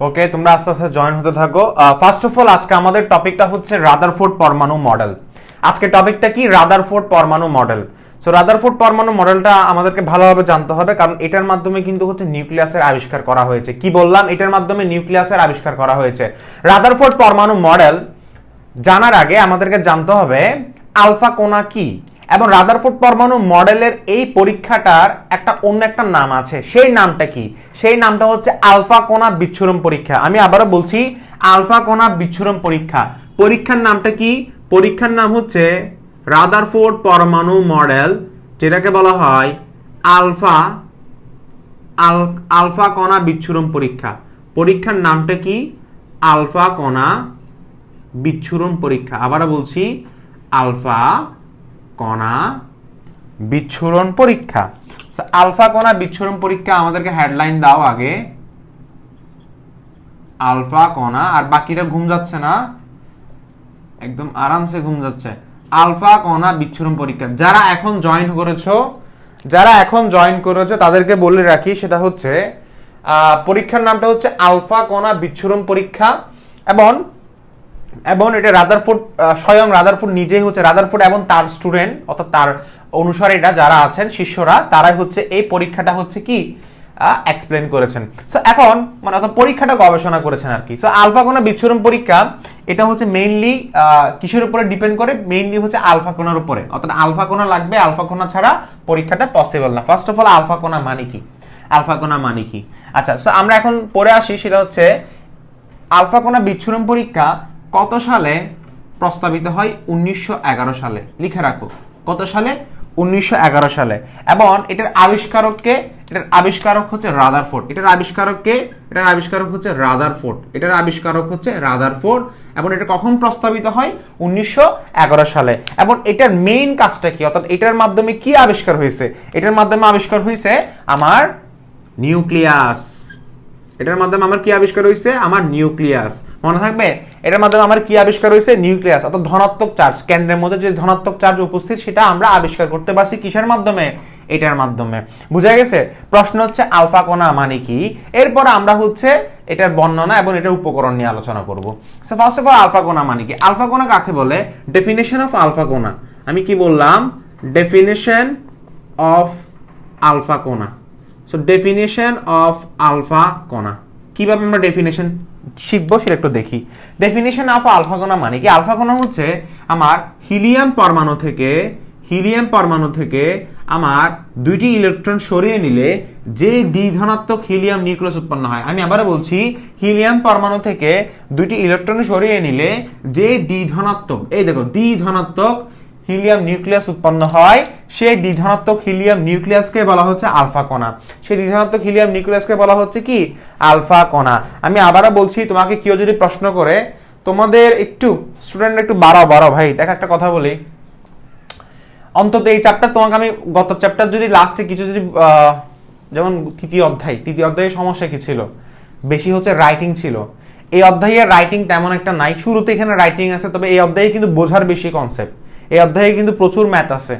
ওকে, তোমরা আস্তে আস্তে জয়েন হতে থাকো। ফার্স্ট অফ অল আজকে আমাদের টপিকটা হচ্ছে রাদারফোর্ড পরমাণু মডেল। আজকে টপিকটা কি? রাদারফোর্ড পরমাণু মডেল। সো রাদারফোর্ড পরমাণু মডেলটা আমাদেরকে ভালোভাবে জানতে হবে, কারণ এটার মাধ্যমে কিন্তু হচ্ছে নিউক্লিয়াসের আবিষ্কার করা হয়েছে। কি বললাম? এটার মাধ্যমে নিউক্লিয়াসের আবিষ্কার করা হয়েছে। রাদারফোর্ড পরমাণু মডেল জানার আগে আমাদেরকে জানতে হবে আলফা কণা কি, এবং রাদারফোর্ড পরমাণু মডেলের এই পরীক্ষাটার অন্য একটা নাম আছে। সেই নামটা কি? সেই নামটা হচ্ছে আলফা কণা বিচ্ছুরণ পরীক্ষা। আমি আবারও বলছি, আলফা কণা বিচ্ছুরণ পরীক্ষা। পরীক্ষার নামটা কি? পরীক্ষার নাম হচ্ছে রাদারফোর্ড পরমাণু মডেল, যেটাকে বলা হয় আলফা কণা বিচ্ছুরণ পরীক্ষা। পরীক্ষার নামটা কি? আলফা কণা বিচ্ছুরণ পরীক্ষা। আবারও বলছি, আলফা কণা বিচ্ছুরণ পরীক্ষা। আলফা কণা বিচ্ছুরণ পরীক্ষা আমাদেরকে হেডলাইন দাও আগে। আলফা কণা, আর বাকিরা ঘুম যাচ্ছে না? একদম আরামসে ঘুম যাচ্ছে। আলফা কণা বিচ্ছুরণ পরীক্ষা। যারা এখন জয়েন করেছো তাদেরকে বলে রাখি, সেটা হচ্ছে পরীক্ষার নামটা হচ্ছে আলফা কণা বিচ্ছুরণ পরীক্ষা। এবং এটা রাদারফোর্ড, স্বয়ং রাদারফোর্ড নিজেই হচ্ছে, রাদারফোর্ড এবং তার স্টুডেন্ট অর্থাৎ তার অনুসারীরা যারা আছেন, শিষ্যরা, তারাই হচ্ছে এই পরীক্ষাটা হচ্ছে কি এক্সপ্লেন করেছেন। সো এখন মানে অর্থাৎ পরীক্ষাটা গবেষণা করেছেন আর কি। সো আলফা কণা বিচ্ছুরণ পরীক্ষা এটা হচ্ছে মেইনলি কিসের উপরে ডিপেন্ড করে? মেইনলি হচ্ছে আলফা কণার উপরে। অর্থাৎ আলফা কণা লাগবে, আলফা কণা ছাড়া পরীক্ষাটা পসিবল না। ফার্স্ট অফ অল আলফা কণা মানে কি? আলফা কণা মানে কি? আচ্ছা, সো আমরা এখন পরে আসি, সেটা হচ্ছে আলফা কণা বিচ্ছুরণ পরীক্ষা কত সালে প্রস্তাবিত হয়? 1911 সালে। লিখে রাখো, কত সালে? 1911 সালে। এবং এটার আবিষ্কারক হচ্ছে রাদারফোর্ড। এটার আবিষ্কারক হচ্ছে রাদারফোর্ড। এবং এটা কখন প্রস্তাবিত হয়? 1911 সালে। এবং এটার মেইন কাজটা কি, অর্থাৎ এটার মাধ্যমে কি আবিষ্কার হয়েছে? এটার মাধ্যমে আবিষ্কার হয়েছে আমার নিউক্লিয়াস। এটার মাধ্যমে আমার কি আবিষ্কার হয়েছে? আমার নিউক্লিয়াস। মনে থাকবে, এটার মাধ্যমে আমার কি আবিষ্কার হয়েছে? নিউক্লিয়াস, অর্থাৎ ধনাত্মক চার্জ। কেন্দ্রের মধ্যে যে ধনাত্মক চার্জ উপস্থিত, সেটা আমরা আবিষ্কার করতে পারছি কিসের মাধ্যমে? এটার মাধ্যমে। বুঝা গেছে? প্রশ্ন হচ্ছে আলফা কণা মানে কি, এরপর আমরা হচ্ছে এটার বর্ণনা এবং এটার উপকরণ নিয়ে আলোচনা করব। So first of all alpha কণা মানে কি? আলফা কণা কাকে বলে? ডেফিনেশন অফ আলফা কণা। আমি কি বললাম? ডেফিনেশন অফ আলফা কণা। সো ডেফিনেশন অফ আলফা কণা কিভাবে আমরা ডেফিনেশন শিখবো সেটা একটু দেখি। ডেফিনেশন অফ আলফা কণা মানে কি? আলফা কণা হচ্ছে আমার হিলিয়াম পরমাণু থেকে আমার দুইটি ইলেকট্রন সরিয়ে নিলে যে দ্বিধনাত্মক হিলিয়াম নিউক্লিয়াস উৎপন্ন হয়। আমি আবারও বলছি, হিলিয়াম পরমাণু থেকে দুইটি ইলেকট্রন সরিয়ে নিলে যে দ্বিধনাত্মক, এই দেখো, দ্বিধনাত্মক হিলিয়াম নিউক্লিয়াস উৎপন্ন হয়, সেই দ্বিধনাত্মক হিলিয়াম নিউক্লিয়াসকে বলা হচ্ছে আলফা কণা। সেই দ্বিধনাত্মক হিলিয়াম নিউক্লিয়াসকে বলা হচ্ছে কি? আলফা কণা। আমি আবারও বলছি, তোমাকে কেউ যদি প্রশ্ন করে, তোমাদের একটু স্টুডেন্টরা একটু বাড়াও ভাই। দেখো একটা কথা বলি, অন্তত এই চ্যাপ্টার তোমাকে আমি গত চ্যাপ্টার যদি লাস্টে কিছু যদি যেমন তৃতীয় অধ্যায়ের সমস্যা কি ছিল? বেশি হচ্ছে রাইটিং ছিল। এই অধ্যায়ে রাইটিং তেমন একটা নাই। শুরুতে এখানে রাইটিং আছে, তবে এই অধ্যায়ে কিন্তু বোঝার বেশি কনসেপ্ট। এই অধ্যায়ে কিন্তু প্রচুর ম্যাথ আছে।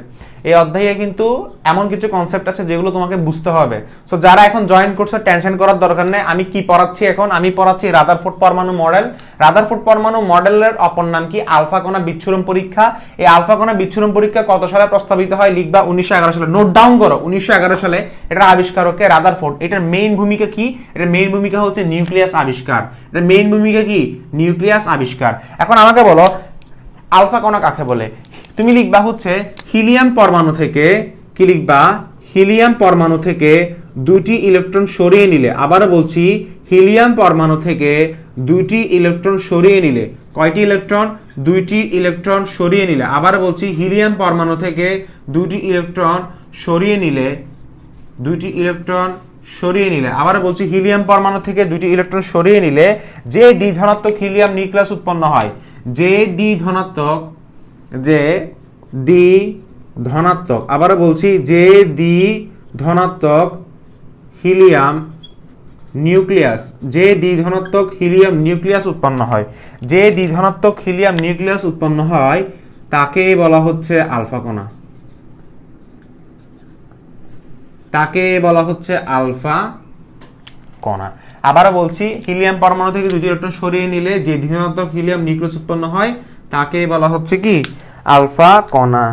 এই অধ্যায়ে কিন্তু এমন কিছু কনসেপ্ট আছে যেগুলো তোমাকে বুঝতে হবে। সো যারা এখন জয়েন করছো, টেনশন করার দরকার নেই। আমি কি পড়াচ্ছি এখন? আমি পড়াচ্ছি রাদারফোর্ড পরমাণু মডেল। রাদারফোর্ড পরমাণু মডেলের অপর নাম কি? আলফা কণা বিচ্ছুরণ পরীক্ষা। এই আলফা কণা বিচ্ছুরণ পরীক্ষা কত সালে প্রস্তাবিত হয়? লিখবা 1911 সালে। নোট ডাউন করো, 1911 সালে। এটার আবিষ্কারকে রাদারফোর্ড। এটার মেইন ভূমিকা কি? এটার মেইন ভূমিকা হচ্ছে নিউক্লিয়াস আবিষ্কার। এটার মেইন ভূমিকা কি? নিউক্লিয়াস আবিষ্কার। এখন আমাকে বলো, আলফা কণা কাকে বলে? তুমি লিখবা হচ্ছে হিলিয়াম পরমাণু থেকে, কি লিখবা? হিলিয়াম পরমাণু থেকে দুইটি ইলেকট্রন সরিয়ে নিলে। আবারও বলছি, হিলিয়াম পরমাণু থেকে দুইটি ইলেকট্রন সরিয়ে নিলে। কয়টি ইলেকট্রন? দুইটি ইলেকট্রন সরিয়ে নিলে। আবারও বলছি, হিলিয়াম পরমাণু থেকে দুইটি ইলেকট্রন সরিয়ে নিলে। আবারও বলছি, হিলিয়াম পরমাণু থেকে দুইটি ইলেকট্রন সরিয়ে নিলে যে দ্বিধনাত্মক হিলিয়াম নিউক্লিয়াস উৎপন্ন হয়। যে দ্বিধনাত্মক, আবারও বলছি, যে দ্বিধনাত্মক হিলিয়াম নিউক্লিয়াস, উৎপন্ন হয়, তাকে বলা হচ্ছে আলফা কণা। তাকে বলা হচ্ছে আলফা কণা। আবারও বলছি, হিলিয়াম পরমাণু থেকে দুটি ইলেকট্রন সরিয়ে নিলে যে ধনাত্মক হিলিয়াম নিউক্লিয়াস উৎপন্ন হয় তাকে বলা হচ্ছে কি আলফা কণা।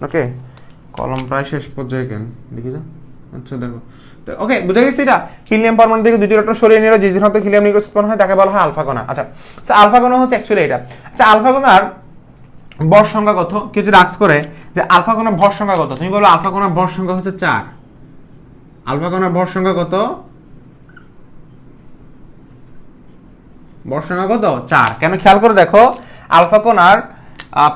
ওকে, কলম প্রায় শেষ পর্যায়ে কেন লিখি যা। আচ্ছা দেখো, ওকে বুঝা গেছে। এটা হিলিয়াম পরমাণু থেকে দুটি ইলেকট্রন সরিয়ে নিলে যে ধনাত্মক হিলিয়াম নিউক্লিয়াস উৎপন্ন হয় তাকে বলা হয় আলফা কণা। আচ্ছা, আলফা কণা হচ্ছে অ্যাকচুয়ালি এটা। আচ্ছা, আলফা কণার ভর সংখ্যা কত? কেউ যদি আস্ক করে যে আলফা কণার ভর সংখ্যা কত, তুমি বলো আলফা কণার ভর সংখ্যা হচ্ছে 4। আলফা কণার ভর সংখ্যা কত? ভর সংখ্যা কত? 4। কেন? খেয়াল করে দেখো, আলফা কণার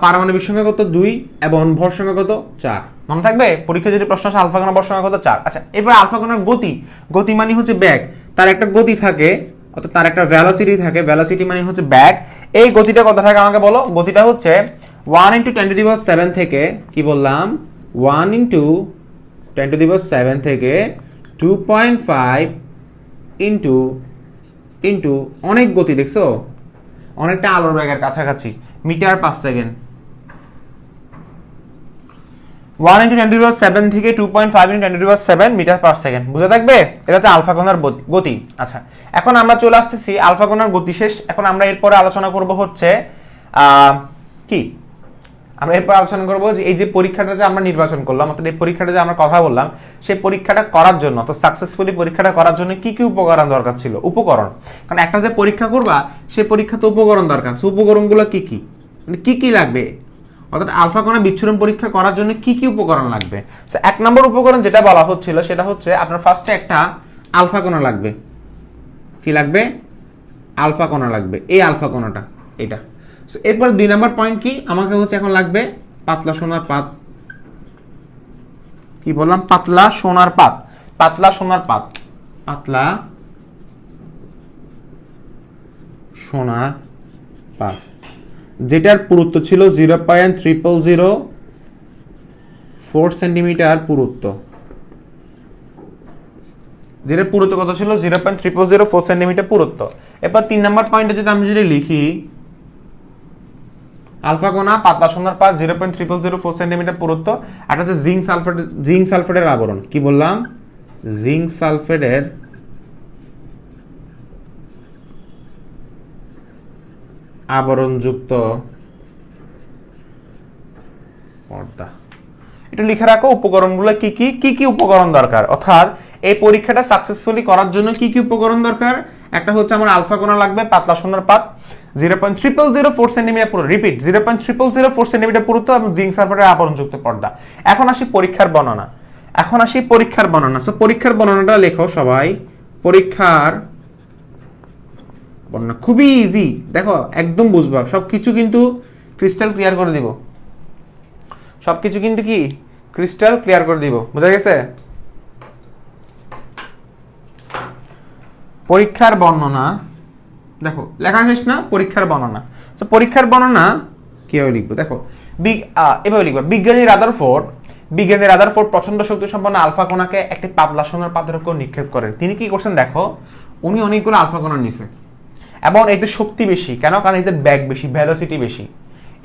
পারমাণবিক সংখ্যা কত? 2 এবং ভর সংখ্যা কত? 4। মনে থাকবে পরীক্ষা যদি প্রশ্ন আসে আলফা কণার ভর সংখ্যা কত? 4। আচ্ছা, এবার আলফা কণার গতি, গতি মানে হচ্ছে ব্যাগ। তার একটা গতি থাকে, অর্থাৎ তার একটা ভেলোসিটি থাকে, ভেলোসিটি মানে হচ্ছে ব্যাগ। এই গতিটা কত থাকে আমাকে বলো? গতিটা হচ্ছে 1 × 10⁷ থেকে, কি বললাম, 1 × 10⁷ থেকে 2.5 ইন্টু অনেক গতি, দেখছো অনেকটা আলোর বেগের কাছাকাছি, মিটার পার সেকেন্ড। 1 × 10⁷ থেকে 2.5 × 10⁷ মিটার পার সেকেন্ড। বুঝে থাকবে? এটা হচ্ছে আলফা কণার গতি। আচ্ছা, এখন আমরা চলে আসতেছি আলফা কণার গতি শেষ। এখন আমরা এরপরে আলোচনা করব হচ্ছে কি, আমরা এরপর আলোচনা করব যে এই যে পরীক্ষাটা যে আমরা নির্বাচন করলাম, অর্থাৎ এই পরীক্ষাটা যে আমরা কথা বললাম, সেই পরীক্ষাটা করার জন্য, তো সাকসেসফুলি পরীক্ষাটা করার জন্য কি কি উপকরণ দরকার ছিল। উপকরণ, কারণ একটা যে পরীক্ষা করবা সেই পরীক্ষা তো উপকরণ দরকার। উপকরণগুলো কি কি, মানে কি কি লাগবে, অর্থাৎ আলফা কণা বিচ্ছুরণ পরীক্ষা করার জন্য কি কি উপকরণ লাগবে। 1 নম্বর উপকরণ যেটা বলা হচ্ছিল সেটা হচ্ছে আপনার ফার্স্টে একটা আলফা কণা লাগবে। কি লাগবে? আলফা কণা লাগবে। এই আলফা কণাটা এটা। এরপর 2 নম্বর পয়েন্ট কি, আমাকে হচ্ছে এখন লাগবে পাতলা সোনার পাত। কি বললাম? পাতলা সোনার পাত। পাতলা সোনার পাত, পাতলা সোনার পাত, যেটার পুরুত্ব ছিল 0.0004 সেন্টিমিটার পুরুত্ব। যেটার পুরুত্ব কত ছিল? 0.0004 সেন্টিমিটার পুরুত্ব। এরপর 3 নম্বর পয়েন্টে যদি আমি যদি লিখি আলফা কণা, পাতলা সোনার পাত, 0.0004 সেন্টিমিটার পুরুত্ব, আর হচ্ছে জিঙ্ক সালফেটের আবরণ। কি বললাম? জিঙ্ক সালফেটের আবরণযুক্ত পর্দা। এটা লিখে রাখো উপকরণগুলো কি কি, কি কি উপকরণ দরকার, অর্থাৎ এই পরীক্ষাটা সাকসেসফুলি করার জন্য কি কি উপকরণ দরকার। একটা হচ্ছে আমার আলফা কণা লাগবে, পাতলা সোনার পাত, 0.0004 সেন্টিমিটার পুরুত্ব, রিপিট 0.0004 সেন্টিমিটার পুরুত্ব এবং জিঙ্ক সালফেটের আবরণযুক্ত পর্দা। এখন আসি পরীক্ষার বর্ণনা। সো পরীক্ষার বর্ণনাটা লেখো সবাই। পরীক্ষার বর্ণনা খুবই ইজি, দেখো একদম বুঝবা, সবকিছু কিন্তু ক্রিস্টাল ক্লিয়ার করে দিব। সবকিছু কিন্তু কি ক্রিস্টাল ক্লিয়ার করে দিব। বুঝা গেছে? পরীক্ষার বর্ণনা দেখো, লেখা শেষ না? পরীক্ষার বর্ণনা। তো পরীক্ষার বর্ণনা কিভাবে লিখবো দেখো, এভাবে লিখবো। বিজ্ঞানী রাদারফোর্ড প্রচন্ড শক্তি সম্পন্ন আলফা কণাকে একটি পাতলা সোনার পাতের উপর নিক্ষেপ করেন। তিনি কি করছেন দেখো, উনি অনেকগুলো আলফা কণা নিছে এবং এদের শক্তি বেশি। কেন? কারণ এদের ব্যাগ বেশি, ভেলোসিটি বেশি।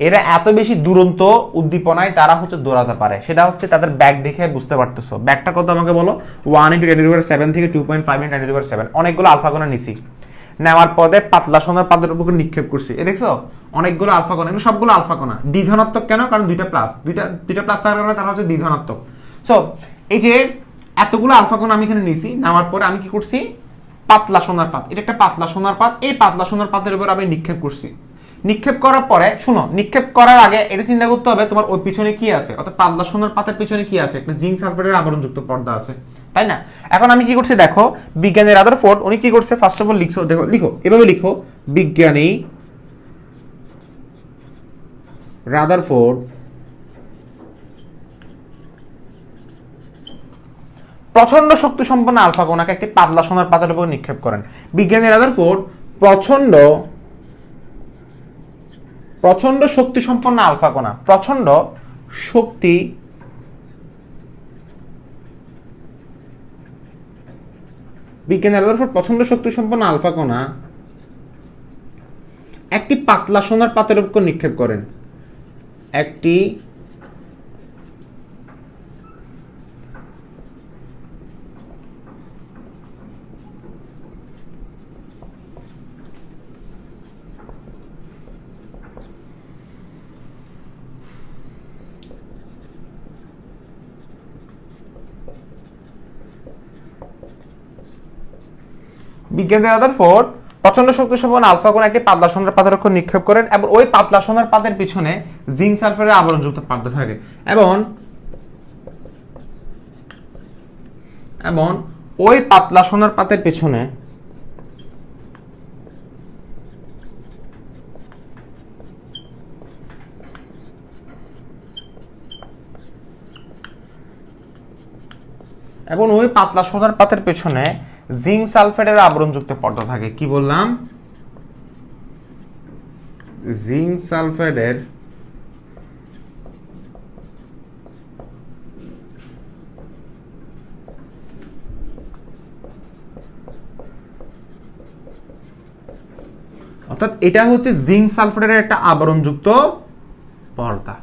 এরা এত বেশি দুরন্ত উদ্দীপনায় তারা হচ্ছে দৌড়াতে পারে, সেটা হচ্ছে তাদের ব্যাগ দেখে বুঝতে পারতেছো। ব্যাগটা কত আমাকে বলো? 1 × 10⁷ থেকে 2.5 × 10⁷। অনেকগুলো আলফা কণা নিছি, নেওয়ার পরে পাতলা সোনার পাতের উপর নিক্ষেপ করছি। এ দেখছো অনেকগুলো আলফা কণা, এগুলো সবগুলো আলফা কণা। দ্বিধনাত্মক কেন? কারণ দুইটা প্লাস থাকার কারণে তারা হচ্ছে দ্বিধনাত্মক। সো এই যে এতগুলো আলফা কণা আমি এখানে নিছি, নেওয়ার পরে আমি কি করছি? পাতলা সোনার পাত, এটা একটা পাতলা সোনার পাত, এই পাতলা সোনার পাতের উপর আমি নিক্ষেপ করছি। নিক্ষেপ করার পরে শুনো, নিক্ষেপ করার আগে এটা চিন্তা করতে হবে তোমার ওই পিছনে কি আছে, অর্থাৎ পাতলা সোনার পাতের পিছনে কি আছে? একটা জিঙ্ক সালফেটের আবরণযুক্ত পর্দা আছে, তাই না? এখন আমি কি করছি দেখো, বিজ্ঞানী রাদারফোর্ড উনি কি করছে, ফার্স্ট অফ অল লিখছো, দেখো লিখো, এভাবে লিখো, বিজ্ঞানী রাদারফোর্ড প্রচন্ড শক্তি সম্পন্ন আলফা কণাকে একটি পাতলা সোনার পাতের উপর নিক্ষেপ করেন। বিজ্ঞানী রাদারফোর্ড প্রচন্ড শক্তি সম্পন্ন আলফা কণা, প্রচন্ড শক্তি বিজ্ঞানী রাদারফোর্ড প্রচন্ড শক্তি সম্পন্ন আলফা কণা একটি পাতলা সোনার পাতের উপর নিক্ষেপ করেন। একটি বিজ্ঞানী রাদারফোর্ড প্রচন্ড শক্তি সম্পন্ন আলফা কোণ একটি পাতলা সোনার পাতের উপর নিক্ষেপ করেন এবং ওই পাতলা সোনার পাতের পিছনে জিঙ্ক সালফারের আবরণযুক্ত পর্দা থাকে এবং ওই পাতলা সোনার পাতের পিছনে জিঙ্ক সালফেটের আবরণযুক্ত পর্দা থাকে। কি বললাম? জিঙ্ক সালফেটের অর্থাৎ এটা হচ্ছে জিঙ্ক সালফেটের একটা আবরণযুক্ত পর্দা।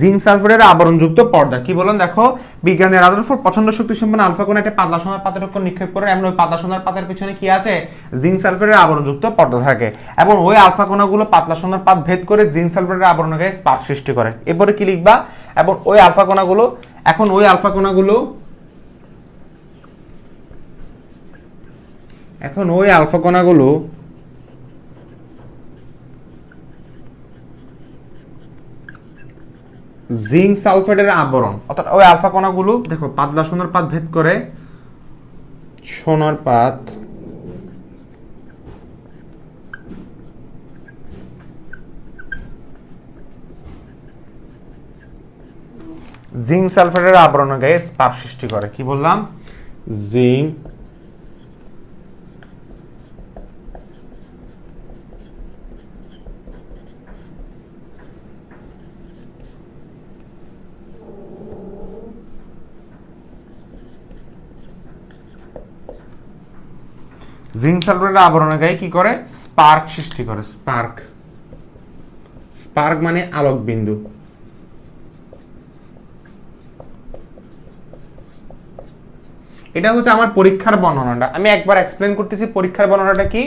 জিঙ্ক সালফেটের আবরণযুক্ত পর্দা। কি বলেন দেখো, বিজ্ঞানী রাদারফোর্ড প্রচন্ড শক্তি সম্পন্ন আলফা কোণ একটা পাতলা সোনার পাতের উপর নিক্ষেপ করেন এবং ওই পাতলা সোনার পাতের পিছনে কি আছে? জিঙ্ক সালফেটের আবরণযুক্ত পর্দা থাকে এবং ওই আলফা কণাগুলো পাতলা সোনার পাত ভেদ করে জিঙ্ক সালফেটের আবরণে গায়ে স্পার্ক সৃষ্টি করে। এরপরে কি লিখবা? এবং ওই আলফা কণাগুলো জিঙ্ক সালফেটের আবরণ, অর্থাৎ ওই আলফা কণাগুলো দেখো পাতলা সোনার পাত ভেদ করে জিঙ্ক সালফেটের আবরণে গায়ে স্পার্ক সৃষ্টি করে। কি বললাম? জিঙ্ক সালফেটের আবরণে গায়ে কি করে? স্পার্ক সৃষ্টি করে। স্পার্ক মানে আলোক বিন্দু। এটা হচ্ছে আমার পরীক্ষার বর্ণনাটা। আমি একবার এক্সপ্লেন করতেছি পরীক্ষার বর্ণনাটা কি।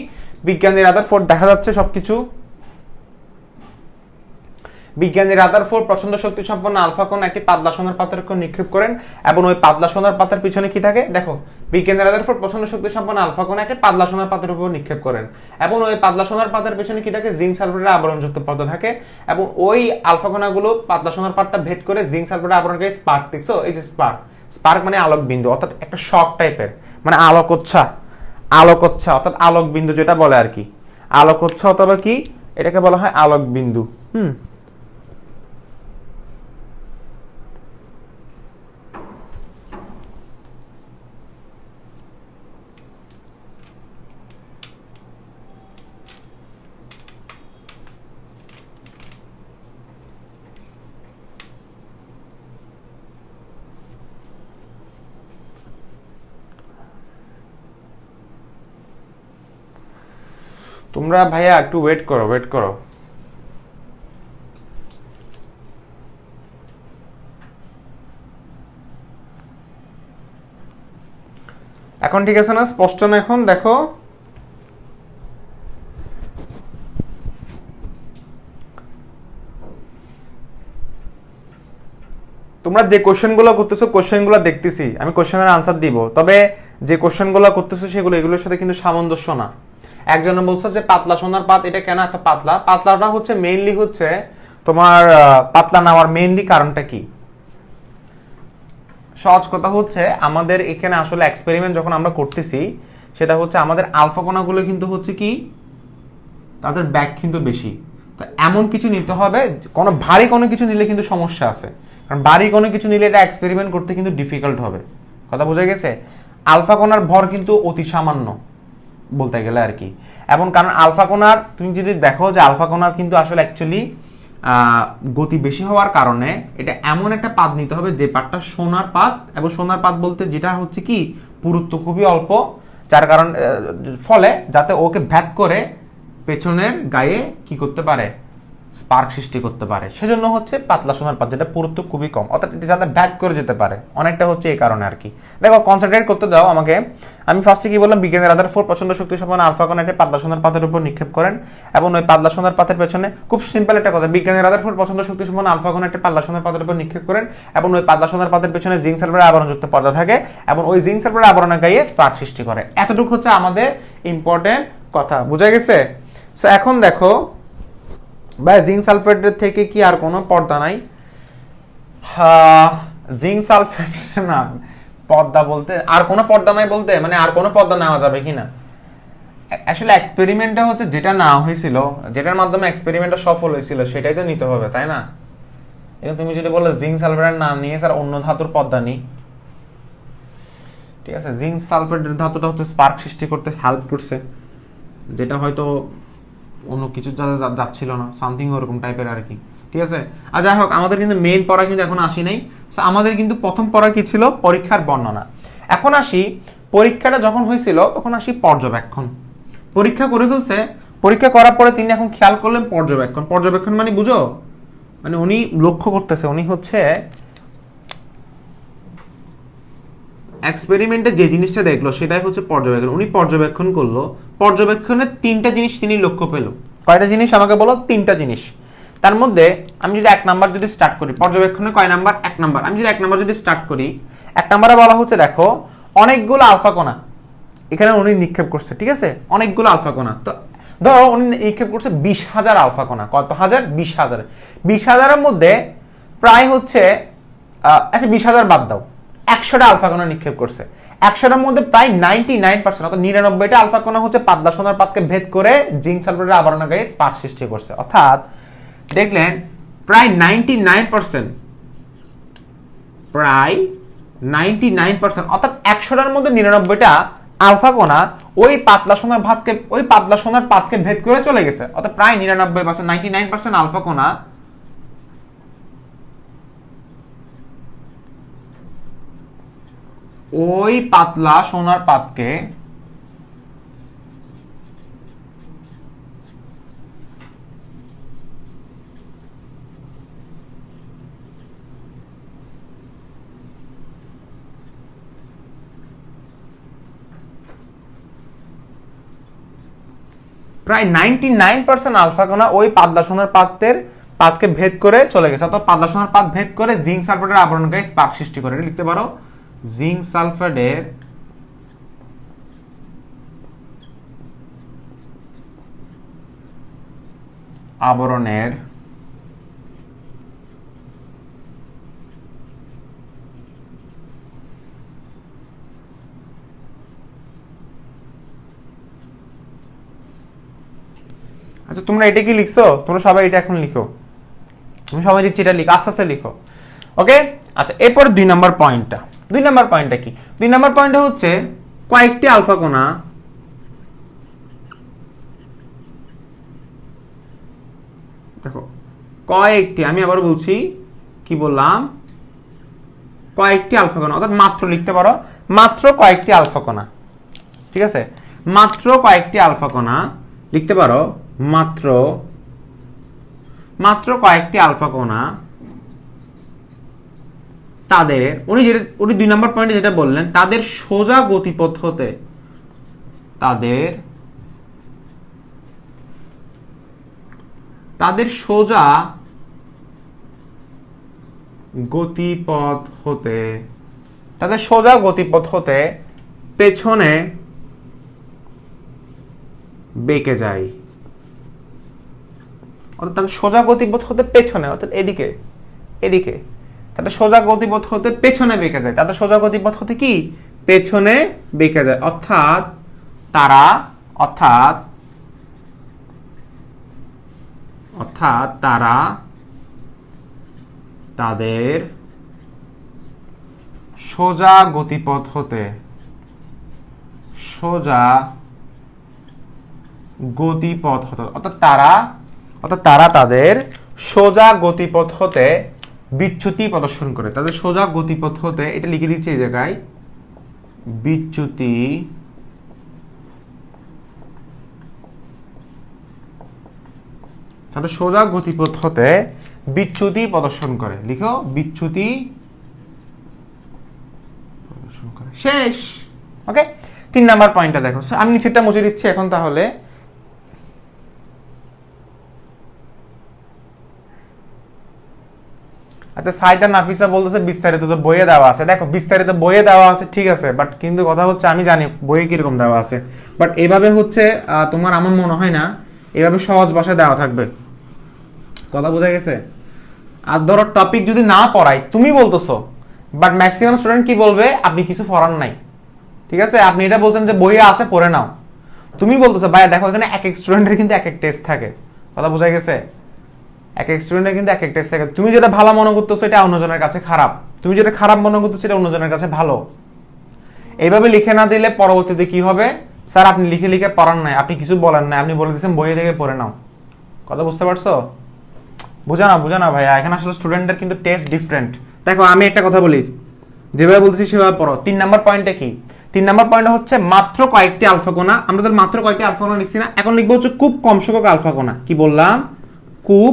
বিজ্ঞানী রাদারফোর্ড দেখা যাচ্ছে সবকিছু। বিজ্ঞানী রাদারফোর্ড প্রচন্ড শক্তি সম্পন্ন আলফা কোণ একটি পাতলা সোনার পাতের উপর নিক্ষেপ করেন এবং ওই পাতলা সোনার পাতের পিছনে কি থাকে? দেখো, বিজ্ঞানী রাদারফোর্ড প্রচন্ড শক্তি সম্পন্ন আলফা কোণ একটি পাতলা সোনার পাতের উপর নিক্ষেপ করেন এবং ওই পাতলা সোনার পাতের পিছনে কি থাকে? জিঙ্ক সালফেটের আবরণযুক্ত পর্দা থাকে এবং ওই আলফা কণাগুলো পাতলা সোনার পাতটা ভেদ করে জিঙ্ক সালফেটের আবরণকে স্পার্ক। দেখছো? এই যে স্পার্ক মানে আলোক বিন্দু, অর্থাৎ একটা শক টাইপের, মানে আলোকচ্ছা অর্থাৎ আলোক বিন্দু যেটা বলে আর কি। আলোকচ্ছা অথবা কি এটাকে বলা হয় আলোক বিন্দু। তোমরা ভাইয়া একটু ওয়েট করো। এখন ঠিক আছে না? স্পষ্ট না এখন? দেখো, তোমরা যে কোশ্চেনগুলো করতেছো কোশ্চেনগুলো দেখতেছি আমি, কোশ্চেনের আনসার দিব, তবে যে কোশ্চেনগুলো করতেছো এগুলোর সাথে কিন্তু সামঞ্জস্য না। একজন বলছে যে পাতলা সোনার পাত, এটা কেন এত পাতলাটা হচ্ছে মেইনলি হচ্ছে তোমার পাতলা নেওয়ার মেইনলি কারণটা কি? সহজ কথা হচ্ছে আমাদের এখানে আসলে এক্সপেরিমেন্ট যখন আমরা করতেছি সেটা হচ্ছে আমাদের আলফা কণাগুলো কিন্তু হচ্ছে কি তাদের ব্যাক কিন্তু বেশি। তো এমন কিছু নিতে হবে, ভারী কোনো কিছু নিলে কিন্তু সমস্যা আছে, কারণ ভারী কোনো কিছু নিলে এটা এক্সপেরিমেন্ট করতে কিন্তু ডিফিকাল্ট হবে। কথা বোঝা গেছে? আলফা কণার ভর কিন্তু অতি সামান্য বলতে গেলে আর কি। এবং কারণ আলফা কণার তুমি যদি দেখো যে আলফা কণার কিন্তু আসলে অ্যাকচুয়ালি গতি বেশি হওয়ার কারণে এটা এমন একটা পাত নিতে হবে যে পাতটা সোনার পাত, এবং সোনার পাত বলতে যেটা হচ্ছে কি পুরুত্ব খুবই অল্প, যার কারণ ফলে যাতে ওকে ভেদ করে পেছনের গায়ে কি করতে পারে? স্পার্ক সৃষ্টি করতে পারে। সেজন্য হচ্ছে পাতলা সোনার পাত, যেটা পুরুত্ব খুবই কম, অর্থাৎ এটা যাতে ব্যাক করে যেতে পারে অনেকটা, হচ্ছে এই কারণে আর কি। দেখো কনসেন্ট্রেট করতে দাও আমাকে। আমি ফার্স্টে কি বললাম, বিজ্ঞানী রাদারফোর্ড প্রচন্ড শক্তি সম্পন্ন আলফা কণা একটি পাতলা সোনার পাতের উপর নিক্ষেপ করেন, এবং ওই পাতলা সোনার পাতের পেছনে, খুব সিম্পল একটা কথা, বিজ্ঞানী রাদারফোর্ড প্রচন্ড শক্তি সম্পন্ন আলফা কণা একটি পাতলা সোনার পাতের উপর নিক্ষেপ করেন, এবং ওই পাতলা সোনার পাতের পেছনে জিঙ্ক সালফারের আবরণযুক্ত পর্দা থাকে, এবং ওই জিঙ্ক সালফারের আবরণের গায়ে স্পার্ক সৃষ্টি করে। এতটুকু হচ্ছে আমাদের ইম্পর্টেন্ট কথা, বুঝা গেছে? সো এখন দেখো ভাই, জিঙ্ক সালফেটের থেকে কি আর কোনো পর্দা নাই? জিঙ্ক সালফেট না, পর্দা বলতে আর কোনো পর্দা নাই বলতে মানে আর কোনো পর্দা নেওয়া যাবে কিনা? আসলে এক্সপেরিমেন্টটা হচ্ছে যেটা নেওয়া হয়েছিল, যেটার মাধ্যমে এক্সপেরিমেন্টটা সফল হয়েছিল, সেটাই তো নিতে হবে, তাই না? এখন তুমি যদি বলো জিঙ্ক সালফেটের না নিয়ে স্যার অন্য ধাতুর পর্দা নিই, ঠিক আছে, জিঙ্ক সালফেটের ধাতুটা হচ্ছে স্পার্ক সৃষ্টি করতে হেল্প করছে, যেটা হয়তো অন্য কিছু যাচ্ছিল না, সামথিং ওরকম টাইপের আর কি, ঠিক আছে। আর যাই হোক, আমাদের কিন্তু মেইন পড়া কিন্তু এখন আসি নাই। আমাদের কিন্তু প্রথম পড়া কি ছিল? পরীক্ষার বর্ণনা। এখন আসি, পরীক্ষাটা যখন হয়েছিল তখন আসি পর্যবেক্ষণ। পরীক্ষা করে ফেলছে, পরীক্ষা করার পরে তিনি এখন খেয়াল করলেন পর্যবেক্ষণ। পর্যবেক্ষণ মানে বুঝো, মানে উনি লক্ষ্য করতেছে, উনি হচ্ছে এক্সপেরিমেন্টে যে জিনিসটা দেখলো সেটাই হচ্ছে পর্যবেক্ষণ। উনি পর্যবেক্ষণ করলো, পর্যবেক্ষণের তিনটা জিনিস তিনি লক্ষ্য পেল। কয়টা জিনিস আমাকে বলো? তিনটা জিনিস। তার মধ্যে আমি যদি 1 নাম্বার যদি স্টার্ট করি, পর্যবেক্ষণে কয় নাম্বার? 1 নাম্বার। আমি যদি 1 নাম্বার যদি স্টার্ট করি, 1 নাম্বারে বলা হচ্ছে দেখো অনেকগুলো আলফা কণা এখানে উনি নিক্ষেপ করছে, ঠিক আছে, অনেকগুলো আলফা কণা। তো ধরো উনি নিক্ষেপ করছে 20,000 আলফা কণা। কত হাজার? 20,000। 20,000-এর মধ্যে প্রায় হচ্ছে আচ্ছা 20,000 বাদ দাও, 100টা আলফা কণা নিক্ষেপ করছে। 100টার মধ্যে প্রায় 99% অর্থাৎ 99টা আলফা কণা হচ্ছে পাতলা সোনার পাতকে ভেদ করে জিঙ্ক সালফারের আবরণের গায়ে স্পার্ক সৃষ্টি করছে। অর্থাৎ দেখলেন প্রায় 99%, প্রায় 99%, অর্থাৎ 100টার মধ্যে 99টা আলফা কণা ওই পাতলা সোনার পাতকে ভেদ করে চলে গেছে। অর্থাৎ প্রায় 99%, 99% আলফা কণা ওই পাতলা সোনার পাতকে প্রায় 99% আলফা কণা ওই পাতলা সোনার পাতকে ভেদ করে চলে গেছে। অর্থাৎ পাতলা সোনার পাত ভেদ করে জিঙ্ক সালফেটের আবরণ গায়ে স্পার্ক সৃষ্টি করে। লিখতে পারো জিঙ্ক সালফেটের আবরণের আচ্ছা তোমরা এটা কি লিখছো? তোমরা সবাই এটা এখন লিখো, তুমি সবাই দিচ্ছি এটা লিখো, আস্তে আস্তে লিখো, ওকে। আচ্ছা এরপর 2 নাম্বার পয়েন্টটা, 2 নাম্বার পয়েন্টটা কি? 2 নাম্বার পয়েন্টটা হচ্ছে কয়েকটি আলফা কণা দেখো, কয়েকটি, আমি আবার বলছি, কি বললাম? কয়েকটি আলফা কণা, অর্থাৎ মাত্র লিখতে পারো মাত্র কয়েকটি আলফা কণা, ঠিক আছে, মাত্র কয়েকটি আলফা কণা লিখতে পারো, মাত্র কয়েকটি আলফা কণা তাদের, উনি 2 নম্বর পয়েন্টে যেটা বললেন, তাদের সোজা গতিপথ হতে, তাদের সোজা গতিপথ হতে পেছনে বেঁকে যায়। অর্থাৎ তাদের সোজা গতিপথ হতে পেছনে, অর্থাৎ এদিকে, তাদের সোজা গতিপথ হতে পেছনে বেঁকে যায়। তাদের সোজা গতিপথ হতে কি? পেছনে বেঁকে যায়। অর্থাৎ তারা তাদের সোজা গতিপথ হতে অর্থাৎ তারা তাদের সোজা গতিপথ হতে বিচ্যুতি প্রদর্শন করে। তাদের সোজা গতিপথ হতে, এটা লিখে দিচ্ছি এই জায়গায়, বিচ্যুতি তাহলে সোজা গতিপথ হতে বিচ্যুতি প্রদর্শন করে, লিখো বিচ্যুতি প্রদর্শন করে, শেষ। ওকে, 3 নাম্বার পয়েন্টটা দেখো, আমি নিচেরটা মুছে দিচ্ছি এখন। তাহলে আচ্ছা, সাইদা নাফিসা বলতেছে বিস্তারিত তো বইয়ে দেওয়া আছে। দেখো বিস্তারিত বইয়ে দেওয়া আছে ঠিক আছে, বাট কিন্তু কথা হচ্ছে আমি জানি বইয়ে কিরকম দেওয়া আছে, বাট এভাবে হচ্ছে তোমার আমার মনে হয় না এভাবে সহজ ভাষায় দেওয়া থাকবে। কথা বোঝা গেছে? আর ধরো টপিক যদি না পড়াই, তুমি বলতেছো, বাট ম্যাক্সিমাম স্টুডেন্ট কি বলবে, আপনি কিছু পড়ান নাই, ঠিক আছে, আপনি এটা বলছেন যে বইয়ে আছে পড়ে নাও। তুমি বলতেছো ভাই দেখো এখানে এক এক স্টুডেন্টের কিন্তু এক এক টেস্ট থাকে। কথা বোঝা গেছে? এক এক স্টুডেন্টের কিন্তু এক এক টেস্ট থাকে। তুমি যেটা ভালো মনে করতেছো এটা অন্যজনের কাছে খারাপ, তুমি যেটা খারাপ মনে করতেছো এটা অন্যজনের কাছে ভালো। এইভাবে লিখে না দিলে পরবর্তীতে কি হবে, স্যার আপনি লিখে লিখে পড়ান নাই, আপনি কিছু বলেন না, আপনি বলে দিচ্ছেন বইয়ে থেকে পড়ে নাও। কথা বুঝতে পারছো? বুঝা না ভাইয়া, এখানে আসলে স্টুডেন্টদের কিন্তু টেস্ট ডিফারেন্ট। দেখো আমি একটা কথা বলি, যেভাবে বলছি সেভাবে পড়ো। 3 নাম্বার পয়েন্টটা কি? 3 নাম্বার পয়েন্ট হচ্ছে মাত্র কয়েকটি আলফা কণা। আমরা তো মাত্র কয়েকটি আলফা কণা লিখছি না, এখন লিখবো হচ্ছে খুব কম সংখ্যক আলফা কণা। কি বললাম? খুব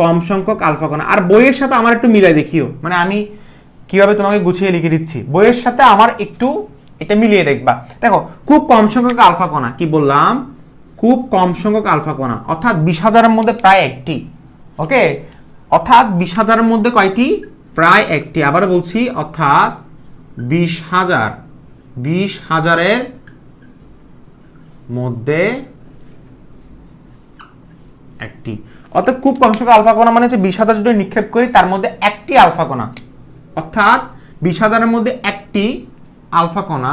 কম সংখ্যক আলফা কণা। আর বইয়ের সাথে আমার একটু মিলাই দেখিও, মানে আমি কিভাবে তোমাকে গুছিয়ে লিখে দিচ্ছি, বইয়ের সাথে আমার একটু এটা মিলিয়ে দেখবা। দেখো খুব কম সংখ্যক আলফা কণা, কি বললাম? খুব কম সংখ্যক আলফা কণা, অর্থাৎ 20,000-এর মধ্যে প্রায় একটি। ওকে, অর্থাৎ 20,000-এর মধ্যে কয়টি? প্রায় একটি। আবার বলছি, অর্থাৎ 20,000-এর মধ্যে একটি। অর্থাৎ খুব কম সংখ্যক আলফা কণা মানে হচ্ছে 20,000 যদি নিক্ষেপ করি তার মধ্যে একটি আলফা কণা, অর্থাৎ 20,000-এর মধ্যে একটি আলফা কণা,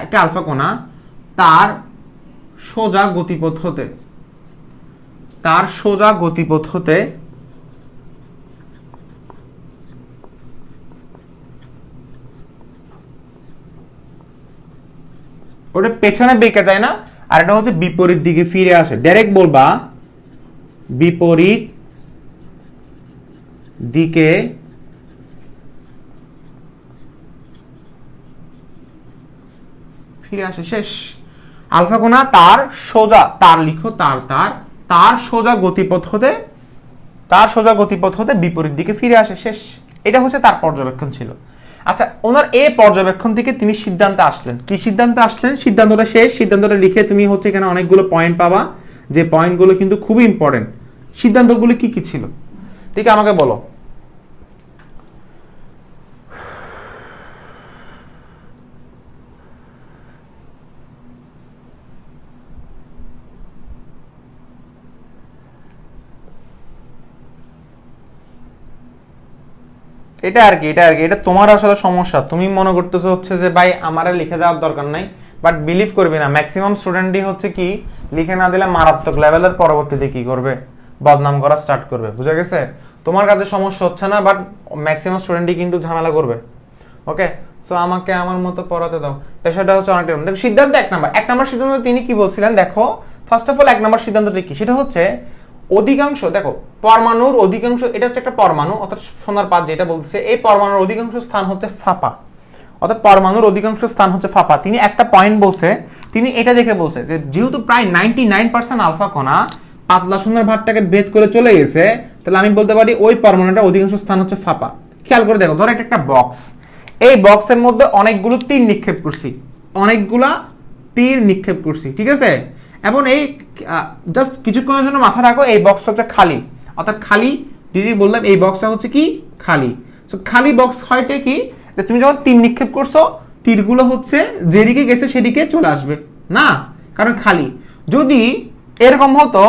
একটা আলফা কণা তার সোজা গতিপথ হতে ওটা পেছনে বেঁকে যায় না, আর এটা হচ্ছে বিপরীত দিকে ফিরে আসে। ডাইরেক্ট বলবা বিপরীত দিকে ফিরে আসে, শেষ। আলফা কণা তার সোজা, তার লিখো তার সোজা গতিপথ হতে বিপরীত দিকে ফিরে আসে, শেষ। এটা হচ্ছে তার পর্যবেক্ষণ ছিল। আচ্ছা, ওনার এই পর্যবেক্ষণ থেকে তিনি সিদ্ধান্তে আসলেন। কি সিদ্ধান্তে আসলেন? সিদ্ধান্তটা শেষ, সিদ্ধান্তটা লিখে তুমি হচ্ছে এখানে অনেকগুলো পয়েন্ট পাবা, যে পয়েন্টগুলো কিন্তু খুবই ইম্পর্টেন্ট। সিদ্ধান্তগুলো কি কি ছিল ঠিক আমাকে বলো। এটা আর কি এটা তোমার আসলে সমস্যা। তুমি মনে করতেছো হচ্ছে যে ভাই আমার লিখে যাওয়ার দরকার নাই, বাট বিলিভ করবি না, ম্যাক্সিমাম স্টুডেন্টই হচ্ছে কি লিখে না দিলে মারাত্মক লেভেলের পরবর্তীতে কি করবে, বদনাম করা স্টার্ট করবে। বুঝা গেছে? তোমার কাছে সমস্যা হচ্ছে না, বাট ম্যাক্সিমাম স্টুডেন্টই কিন্তু ঝামেলা করবে। ওকে, সো আমাকে আমার মতো পড়াতে দাও, পেশাটা হচ্ছে অনেকটা। দেখো সিদ্ধান্ত এক নাম্বার সিদ্ধান্ত তিনি কি বলছিলেন, দেখো ফার্স্ট অফ অল 1 নাম্বার সিদ্ধান্তটা কি, সেটা হচ্ছে অধিকাংশ, দেখো পরমাণুর অধিকাংশ, এটা হচ্ছে একটা পরমাণু, অর্থাৎ সোনার পাত যেটা বলছে, এই পরমাণুর অধিকাংশ স্থান হচ্ছে ফাঁপা, অর্থাৎ পরমাণুর অধিকাংশ স্থান হচ্ছে ফাঁপা। তিনি একটা পয়েন্ট বলছে, তিনি এটা দেখে বলছে যে যেহেতু প্রায় 99% আলফা কণা পাতলা সোনার ভাতটাকে ভেদ করে চলে গেছে, তাহলে আমি বলতে পারি ওই পরমাণুটার অধিকাংশ স্থান হচ্ছে ফাঁপা। খেয়াল করে দেখো, ধরো এটা একটা বক্স, এই বক্সের মধ্যে অনেকগুলো তীর নিক্ষেপ করছি, ঠিক আছে, এবং এই জাস্ট কিছুক্ষণের জন্য মাথা রাখো এই বক্সটা হচ্ছে খালি, অর্থাৎ খালি ডিডি বললাম এই বক্সটা হচ্ছে কি খালি। সো খালি বক্স হয়টা কি, যে তুমি যখন তীর নিক্ষেপ করছো তীরগুলো হচ্ছে যেদিকে গেছে সেদিকে চলে আসবে না, কারণ খালি। যদি এরকম হতো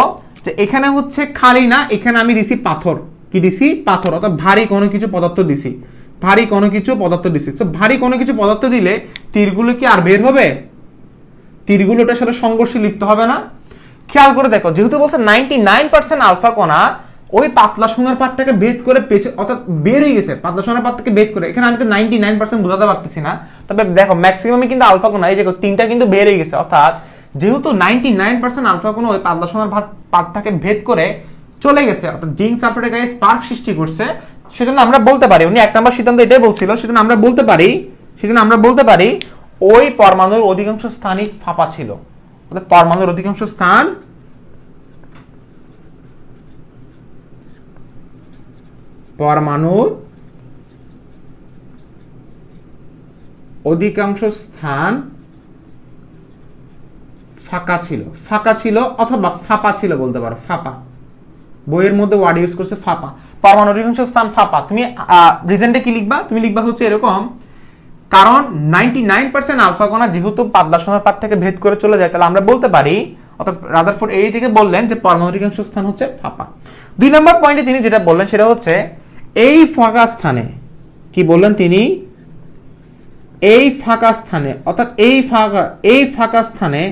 যে এখানে হচ্ছে খালি না, এখানে আমি দিছি পাথর, কি দিছি? পাথর, অর্থাৎ ভারী কোনো কিছু পদার্থ দিছি, সো ভারী কোনো কিছু পদার্থ দিলে তীরগুলো কি আর বের হবে? তীরগুলোটার সাথে সংঘর্ষে লিপ্ত হবে না? খেয়াল করে দেখো, যেহেতু বলছে 99% আলফা কণা ওই পাতলা সোনার পাতটাকে ভেদ করে অর্থাৎ বের হয়ে গেছে, পাতলা সোনার পাতটাকে ভেদ করে। এখানে আমি তো 99% বোঝাতে পারতেছি না, তবে দেখো ম্যাক্সিমামই কিন্তু আলফা কণা, এই যে 3টা কিন্তু বের হয়ে গেছে, অর্থাৎ যেহেতু 99% আলফা কণা ওই পাতলা সোনার পাতটাকে ভেদ করে চলে গেছে, অর্থাৎ জিঙ্ক সালফেটের গায়ে স্পার্ক সৃষ্টি করছে, সেজন্য আমরা বলতে পারি, উনি 1 নম্বর সিদ্ধান্ত এটাই বলছিল, সেজন্য আমরা বলতে পারি ওই পরমাণুর অধিকাংশ স্থানই ফাঁপা ছিল, অর্থাৎ পরমাণুর অধিকাংশ স্থান ফাঁকা ছিল অথবা ফাঁপা ছিল বলতে পারো, ফাঁপা। বইয়ের মধ্যে ওয়ার্ড ইউজ করছে ফাঁপা, পরমাণুর অধিকাংশ স্থান ফাঁপা। তুমি রিজনটা কি লিখবা? তুমি লিখবা হচ্ছে এরকম, কারণ 99% আলফা কণা যেহেতু পাতলা সোনার পাত থেকে ভেদ করে চলে যায়, তাহলে আমরা বলতে পারি, অর্থাৎ রাদারফোর্ড এই থেকে বললেন যে পরমাণুর অধিকাংশ স্থান হচ্ছে ফাঁপা। 2 নম্বর পয়েন্টে তিনি যেটা বললেন সেটা হচ্ছে এই ফাঁকা স্থানে, কি বললেন তিনি? এই ফাঁকা স্থানে, অর্থাৎ এই ফাঁকা স্থানে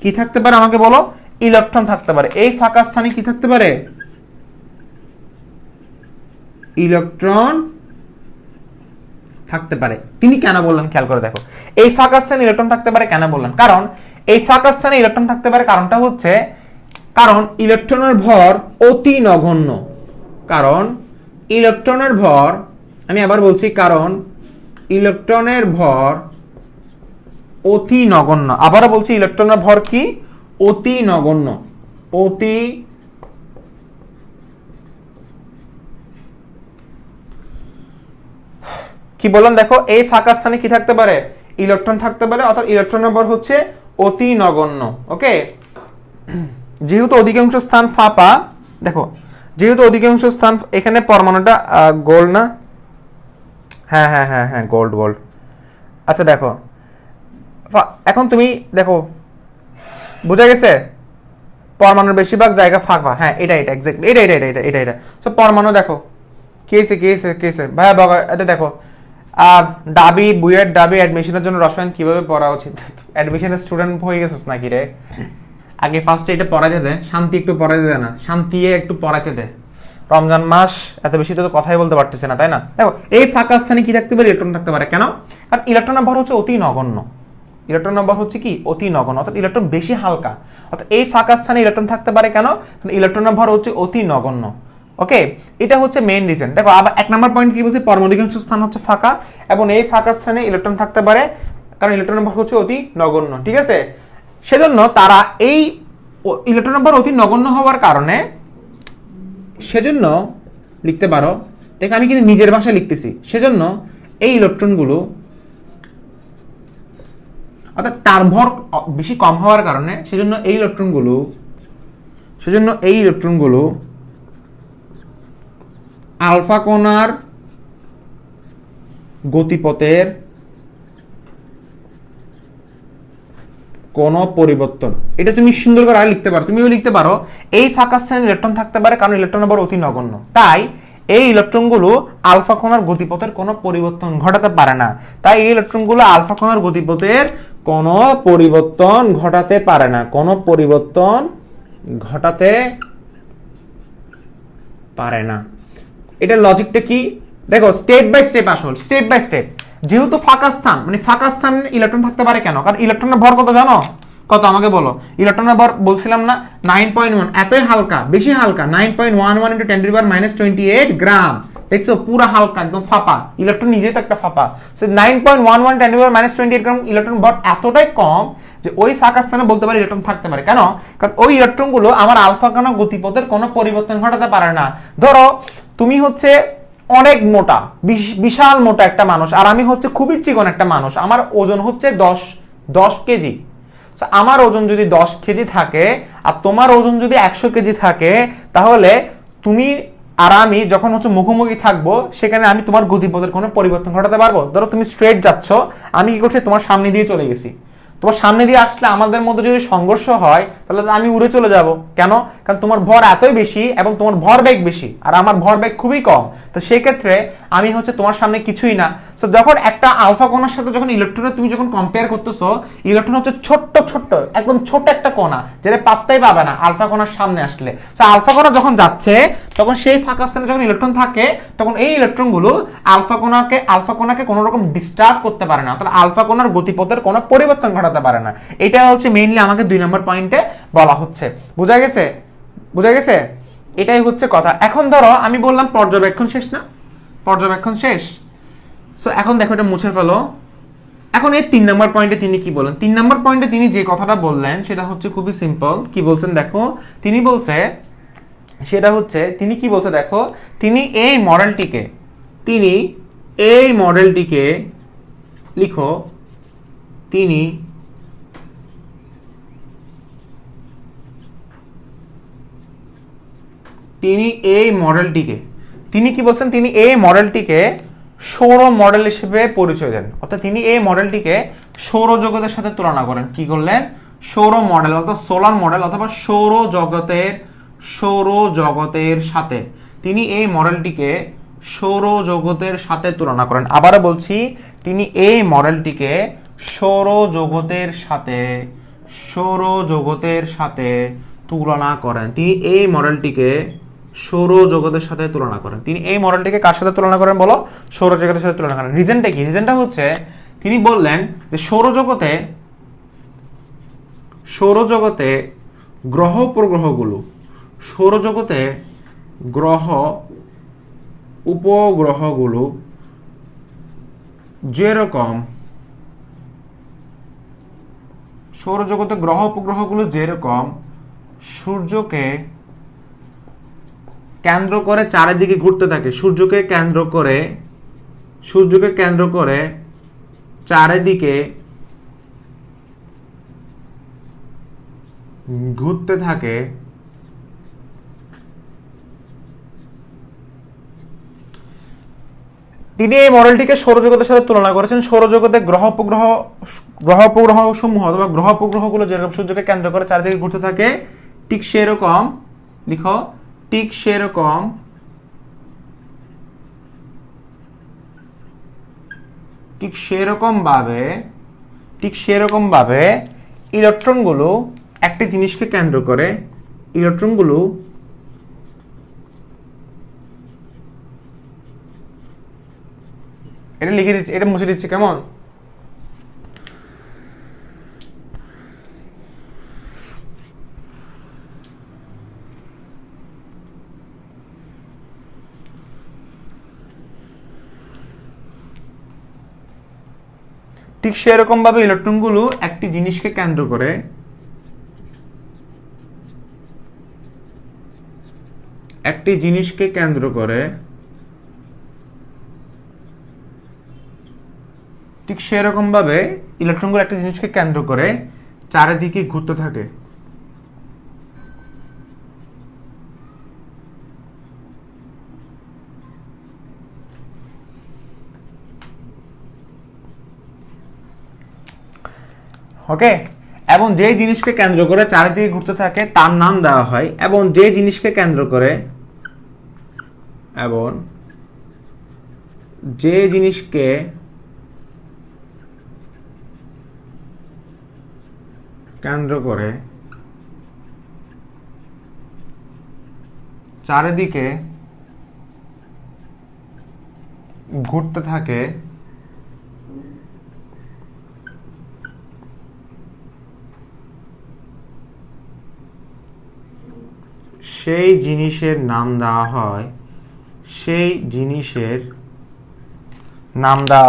কি থাকতে পারে আমাকে বলো? ইলেকট্রন থাকতে পারে। এই ফাঁকা স্থানে কি থাকতে পারে? ইলেকট্রন থাকতে পারে। তিনি কেন বললেন খেয়াল করে দেখো, এই ফাঁকা স্থানে ইলেকট্রন থাকতে পারে কেন বললেন? কারণ এই ফাঁকা স্থানে ইলেকট্রন থাকতে পারে কারণটা হচ্ছে, কারণ ইলেকট্রনের ভর অতি নগণ্য। কারণ ইলেকট্রনের ভর, আমি আবার বলছি, কারণ ইলেকট্রনের ভর অতি নগণ্য। আবারও বলছি, ইলেকট্রনের ভর কি? অতি নগণ্য। অতি কি বললাম দেখো, এই ফাঁকা স্থানে কি থাকতে পারে? ইলেকট্রন থাকতে পারে, অর্থাৎ ইলেকট্রনের ভর হচ্ছে অতি নগণ্য। ওকে, যেহেতু অধিকাংশ স্থান ফাঁপা, দেখো যেহেতু অধিকাংশ স্থান, এখানে পরমাণুটা গোল্ড না? হ্যাঁ হ্যাঁ হ্যাঁ হ্যাঁ, গোল্ড গোল্ড। আচ্ছা দেখো, এখন তুমি দেখো, বুঝা গেছে? পরমাণুর বেশিরভাগ জায়গা ফাঁকা। হ্যাঁ, এটা এক্স্যাক্টলি, এটা। তো পরমাণু দেখো কেসে ভাইয়া বগা, এটা দেখো ডাবি, বুয়েট ডাবি অ্যাডমিশনের জন্য রসায়ন কিভাবে পড়া উচিত? অ্যাডমিশনের স্টুডেন্ট হয়ে গেছিস নাকি রে? আগে ফার্স্টে এটা পড়াইতে দে, শান্তি একটু পড়াইতে দে না, শান্তি একটু পড়াইতে দে। রমজান মাস, এত বেশি তো কথাই বলতে পারতেছে না, তাই না? দেখো এই ফাঁকা স্থানে কি থাকতে পারে? ইলেকট্রন থাকতে পারে। কেন? কারণ ইলেকট্রনের ভর হচ্ছে অতি নগণ্য। ইলেকট্রনের ভর হচ্ছে কি? অতি নগণ্য, অর্থাৎ ইলেকট্রন বেশি হালকা। অর্থাৎ এই ফাঁকা স্থানে ইলেকট্রন থাকতে পারে কেন? কারণ ইলেকট্রনের ভর হচ্ছে অতি নগণ্য। ওকে, এটা হচ্ছে মেইন রিজন। দেখো আবার 1 নম্বর পয়েন্ট কি বলছে? পরমাণুর অধিকাংশ স্থান হচ্ছে ফাঁকা, এবং এই ফাঁকা স্থানে ইলেকট্রন থাকতে পারে কারণ ইলেকট্রনের ভর হচ্ছে অতি নগণ্য। ঠিক আছে, সেজন্য তারা এই ইলেকট্রনের ভর অতি নগণ্য হওয়ার কারণে, সেজন্য লিখতে পারো, দেখো আমি কিন্তু নিজের ভাষায় লিখতেছি, সেজন্য এই ইলেকট্রনগুলো, অর্থাৎ তার ভর বেশি কম হওয়ার কারণে, সেজন্য এই ইলেকট্রনগুলো আলফা কণার গতিপথের কোন পরিবর্তন, এটা তুমি সুন্দর করে লিখতে পারো। তুমিও লিখতে পারো এই ফাঁকা স্থানে ইলেকট্রন থাকতে পারে কারণ ইলেকট্রনের ভর অতি নগণ্য, তাই এই ইলেকট্রনগুলো আলফা কণার গতিপথের কোনো পরিবর্তন ঘটাতে পারে না। তাই এই ইলেকট্রনগুলো আলফা কণার গতিপথের কোনো পরিবর্তন ঘটাতে পারে না, কোনো পরিবর্তন ঘটাতে পারে না। এটা লজিকটা কি? দেখো স্টেপ বাই স্টেপ আসল, স্টেপ বাই স্টেপ। যেহেতু ফাঁকা স্থান, মানে ফাঁকা স্থান ইলেকট্রন থাকতে পারে কেন? কারণ ইলেকট্রনের ভর কত জানো? কত আমাকে বলো? ইলেকট্রনের ভর বলছিলাম না 9.1, এতই হালকা, বেশি হালকা, 9.11 × 10⁻28 গ্রাম। দেখছো পুরো হালকা, একদম ফাঁপা। ইলেকট্রন নিজেই তো একটা ফাঁপা। সো 9.11 × 10⁻28 গ্রাম ইলেকট্রন ভর এতটাই কম যে ওই ফাঁকা স্থানে বলতে পারি ইলেকট্রন থাকতে পারে। কেন? কারণ ওই ইলেকট্রনগুলো আমার আলফা কণা গতিপথের কোনো পরিবর্তন ঘটাতে পারে না। ধরো তুমি হচ্ছে অনেক মোটা, বিশাল মোটা একটা মানুষ, আর আমি হচ্ছে খুবই চিকন একটা মানুষ, আমার ওজন হচ্ছে 10 কেজি। আমার ওজন যদি 10 কেজি থাকে আর তোমার ওজন যদি 100 কেজি থাকে, তাহলে তুমি আর আমি যখন হচ্ছে মুখোমুখি থাকবো, সেখানে আমি তোমার গতিপথের কোনো পরিবর্তন ঘটাতে পারবো? ধরো তুমি স্ট্রেট যাচ্ছ, আমি কি করছি? তোমার সামনে দিয়ে চলে গেছি। তোমার সামনে দিয়ে আসলে আমাদের মধ্যে যদি সংঘর্ষ হয়, তাহলে আমি উড়ে চলে যাব। কেন? কারণ তোমার ভর এতই বেশি এবং তোমার ভরবেগ বেশি, আর আমার ভরবেগ খুবই কম। তো সেই ক্ষেত্রে আমি হচ্ছে তোমার সামনে কিছুই না। সো যখন একটা আলফা কণার সাথে যখন ইলেকট্রনের তুমি যখন কম্পেয়ার করতেছো, ইলেকট্রন হচ্ছে ছোট্ট একদম ছোট একটা কণা, যেটা পাত্তাই পাবে না আলফা কণার সামনে আসলে। তো আলফা কণা যখন যাচ্ছে, তখন সেই ফাঁকা স্থানে যখন ইলেকট্রন থাকে, তখন এই ইলেকট্রনগুলো আলফা কণাকে কোনো রকম ডিস্টার্ব করতে পারে না, তাহলে আলফা কণার গতিপথের কোনো পরিবর্তন ঘটাতে পারে না। এটা হচ্ছে মেইনলি আমাকে 2 নম্বর পয়েন্টে বলা হচ্ছে। বুঝা গেছে? এটাই হচ্ছে কথা। এখন ধরো আমি বললাম পর্যবেক্ষণ শেষ না? পর্যবেক্ষণ শেষ। সো এখন দেখো এটা মুছে ফেলো। এখন এই 3 নম্বর পয়েন্টে তিনি কি বলেন? 3 নম্বর পয়েন্টে তিনি যে কথাটা বললেন সেটা হচ্ছে খুবই সিম্পল। কি বলছেন দেখো, তিনি বলছে সেটা হচ্ছে, তিনি কি বলছে দেখো, তিনি এই মডেলটিকে লিখো, তিনি এই মডেলটিকে, তিনি কি বলছেন, তিনি এই মডেলটিকে সৌর মডেল হিসেবে পরিচয় দেন। অর্থাৎ তিনি এই মডেলটিকে সৌরজগতের সাথে তুলনা করেন। কি করলেন? সৌর মডেল অর্থাৎ সোলার মডেল অথবা সৌরজগতের সাথে তিনি এই মডেলটিকে সৌরজগতের সাথে তুলনা করেন। আবারও বলছি, তিনি এই মডেলটিকে সৌরজগতের সাথে তুলনা করেন। তিনি এই মডেলটিকে সৌরজগতের সাথে তুলনা করেন। তিনি এই মডেলটিকে কার সাথে তুলনা করেন বলো? সৌরজগতের সাথে তুলনা করেন। রিজনটা কি? রিজনটা হচ্ছে তিনি বললেন যে সৌরজগতে গ্রহ উপগ্রহগুলো যেরকম সূর্যকে কেন্দ্র করে চারিদিকে ঘুরতে থাকে, সূর্যকে কেন্দ্র করে চারিদিকে ঘুরতে থাকে, তিনি এই মডেলটিকে সৌরজগতের সাথে তুলনা করেছেন। সৌরজগতে গ্রহ উপগ্রহ সমূহ অথবা গ্রহ উপগ্রহগুলো যেরকম সূর্যকে কেন্দ্র করে চারিদিকে ঘুরতে থাকে, ঠিক সেরকম লিখো, ঠিক সেরকম ভাবে ইলেকট্রনগুলো একটি জিনিসকে কেন্দ্র করে, এটা লিখে দিচ্ছি, এটা মুছে দিচ্ছি, কেমন? ঠিক সেরকম ভাবে ইলেকট্রনগুলো একটি জিনিসকে কেন্দ্র করে ঠিক সেরকম ভাবে ইলেকট্রনগুলো একটা জিনিসকে কেন্দ্র করে চারিদিকে ঘুরতে থাকে। ওকে, এবং যে জিনিসকে কেন্দ্র করে চারিদিকে ঘুরতে থাকে তার নাম দেওয়া হয়, এবং যে জিনিসকে কেন্দ্র করে চারিদিকে ঘুরতে থাকে সেই জিনিসের নাম দেওয়া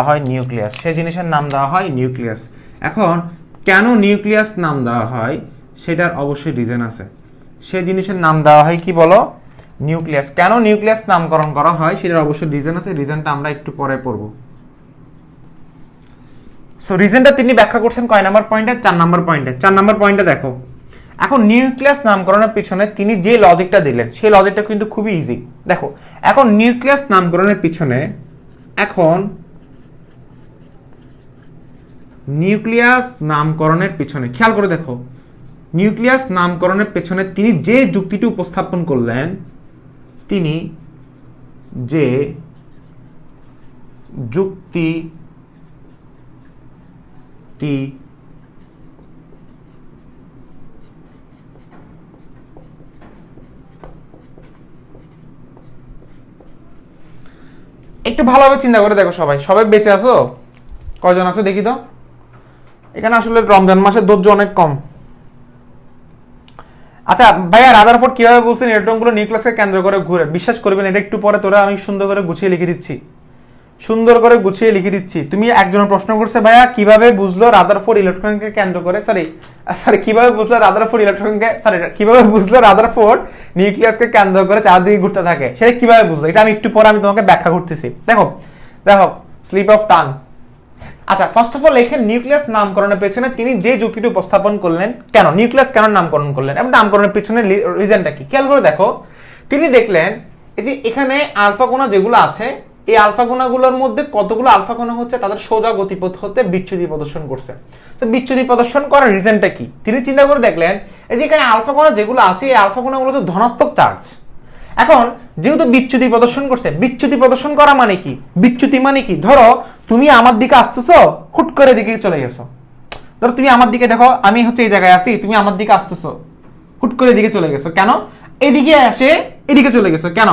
হয় নিউক্লিয়াস। সেই জিনিসের নাম দেওয়া হয় নিউক্লিয়াস। এখন কেন নিউক্লিয়াস নাম দেওয়া হয় সেটার অবশ্যই রিজন আছে। সেই জিনিসের নাম দেওয়া হয় কি বলো? নিউক্লিয়াস। কেন নিউক্লিয়াস নামকরণ করা হয় সেটার অবশ্যই রিজন আছে। রিজনটা আমরা একটু পরে পড়ব। সো রিজনটা তিনি ব্যাখ্যা করছেন কয় নাম্বার পয়েন্টে? 4 নাম্বার পয়েন্টে। 4 নাম্বার পয়েন্টে দেখো, এখন নিউক্লিয়াস নামকরণের পিছনে তিনি যে লজিকটা দিলেন সেই লজিকটা কিন্তু খুবই ইজি। দেখো, এখন নিউক্লিয়াস নামকরণের পিছনে খেয়াল করে দেখো, নিউক্লিয়াস নামকরণের পেছনে তিনি যে যুক্তিটি উপস্থাপন করলেন, তিনি যে যুক্তিটি একটু ভালোভাবে চিন্তা করে দেখো, সবাই বেঁচে আছো? কয়জন আছো দেখি তো? এখানে আসলে রমজান মাসের ধৈর্য অনেক কম। আচ্ছা ভাইয়া, রাদারফোর্ড কিভাবে বলছেন ইলেকট্রনগুলো নিউক্লিয়াসকে কেন্দ্র করে ঘুরে? বিশ্বাস করবেন, এটা একটু পরে তোরা আমি সুন্দর করে গুছিয়ে লিখে দিচ্ছি। সুন্দর করে গুছিয়ে লিখে দিচ্ছি। তুমি একজন প্রশ্ন করছে ভাইয়া কিভাবে বুঝলো রাদারফোর্ড ইলেকট্রনকে কেন্দ্র করে কিভাবে বুঝলো রাদারফোর্ড ইলেকট্রনকে কিভাবে বুঝলো রাদারফোর্ড নিউক্লিয়াসকে কেন্দ্র করে চারদিকে ঘুরতে থাকে, সেটা কিভাবে বুঝলো? এটা আমি একটু পরে আমি তোমাকে ব্যাখ্যা করতেছি। দেখো দেখো স্লিপ অফ টাং। আচ্ছা, ফার্স্ট অফ অল এখানে নিউক্লিয়াস নামকরণের পেছনে তিনি যে যুক্তিটি উপস্থাপন করলেন, কেন নিউক্লিয়াস কেন নামকরণ করলেন এবং নামকরণের পেছনে রিজনটা কি, খেয়াল করে দেখো। তিনি দেখলেন এই যে এখানে আলফা কণা যেগুলো আছে, এই আলফা কণাগুলোর মধ্যে কতগুলো আলফা কণা হচ্ছে তাদের সোজা গতিপথ হতে বিচ্যুতি প্রদর্শন করছে। তো বিচ্যুতি প্রদর্শন করার রিজনটা কি, তিনি চিন্তা করে দেখলেন এই যে এখানে আলফা কণা যেগুলো আছে এই আলফা কণাগুলো তো ধনাত্মক চার্জ। এখন যেহেতু বিচ্যুতি প্রদর্শন করছে, বিচ্যুতি প্রদর্শন করা মানে কি, বিচ্যুতি মানে কি, ধরো তুমি আমার দিকে আসতেছো, হুট করে দিকে চলে গেছো। ধরো তুমি আমার দিকে দেখো, আমি হচ্ছে এই জায়গায় আছি, তুমি আমার দিকে আসতেছো, হুট করে এদিকে চলে গেছো, কেন? এদিকে এসে এদিকে চলে গেছো কেন?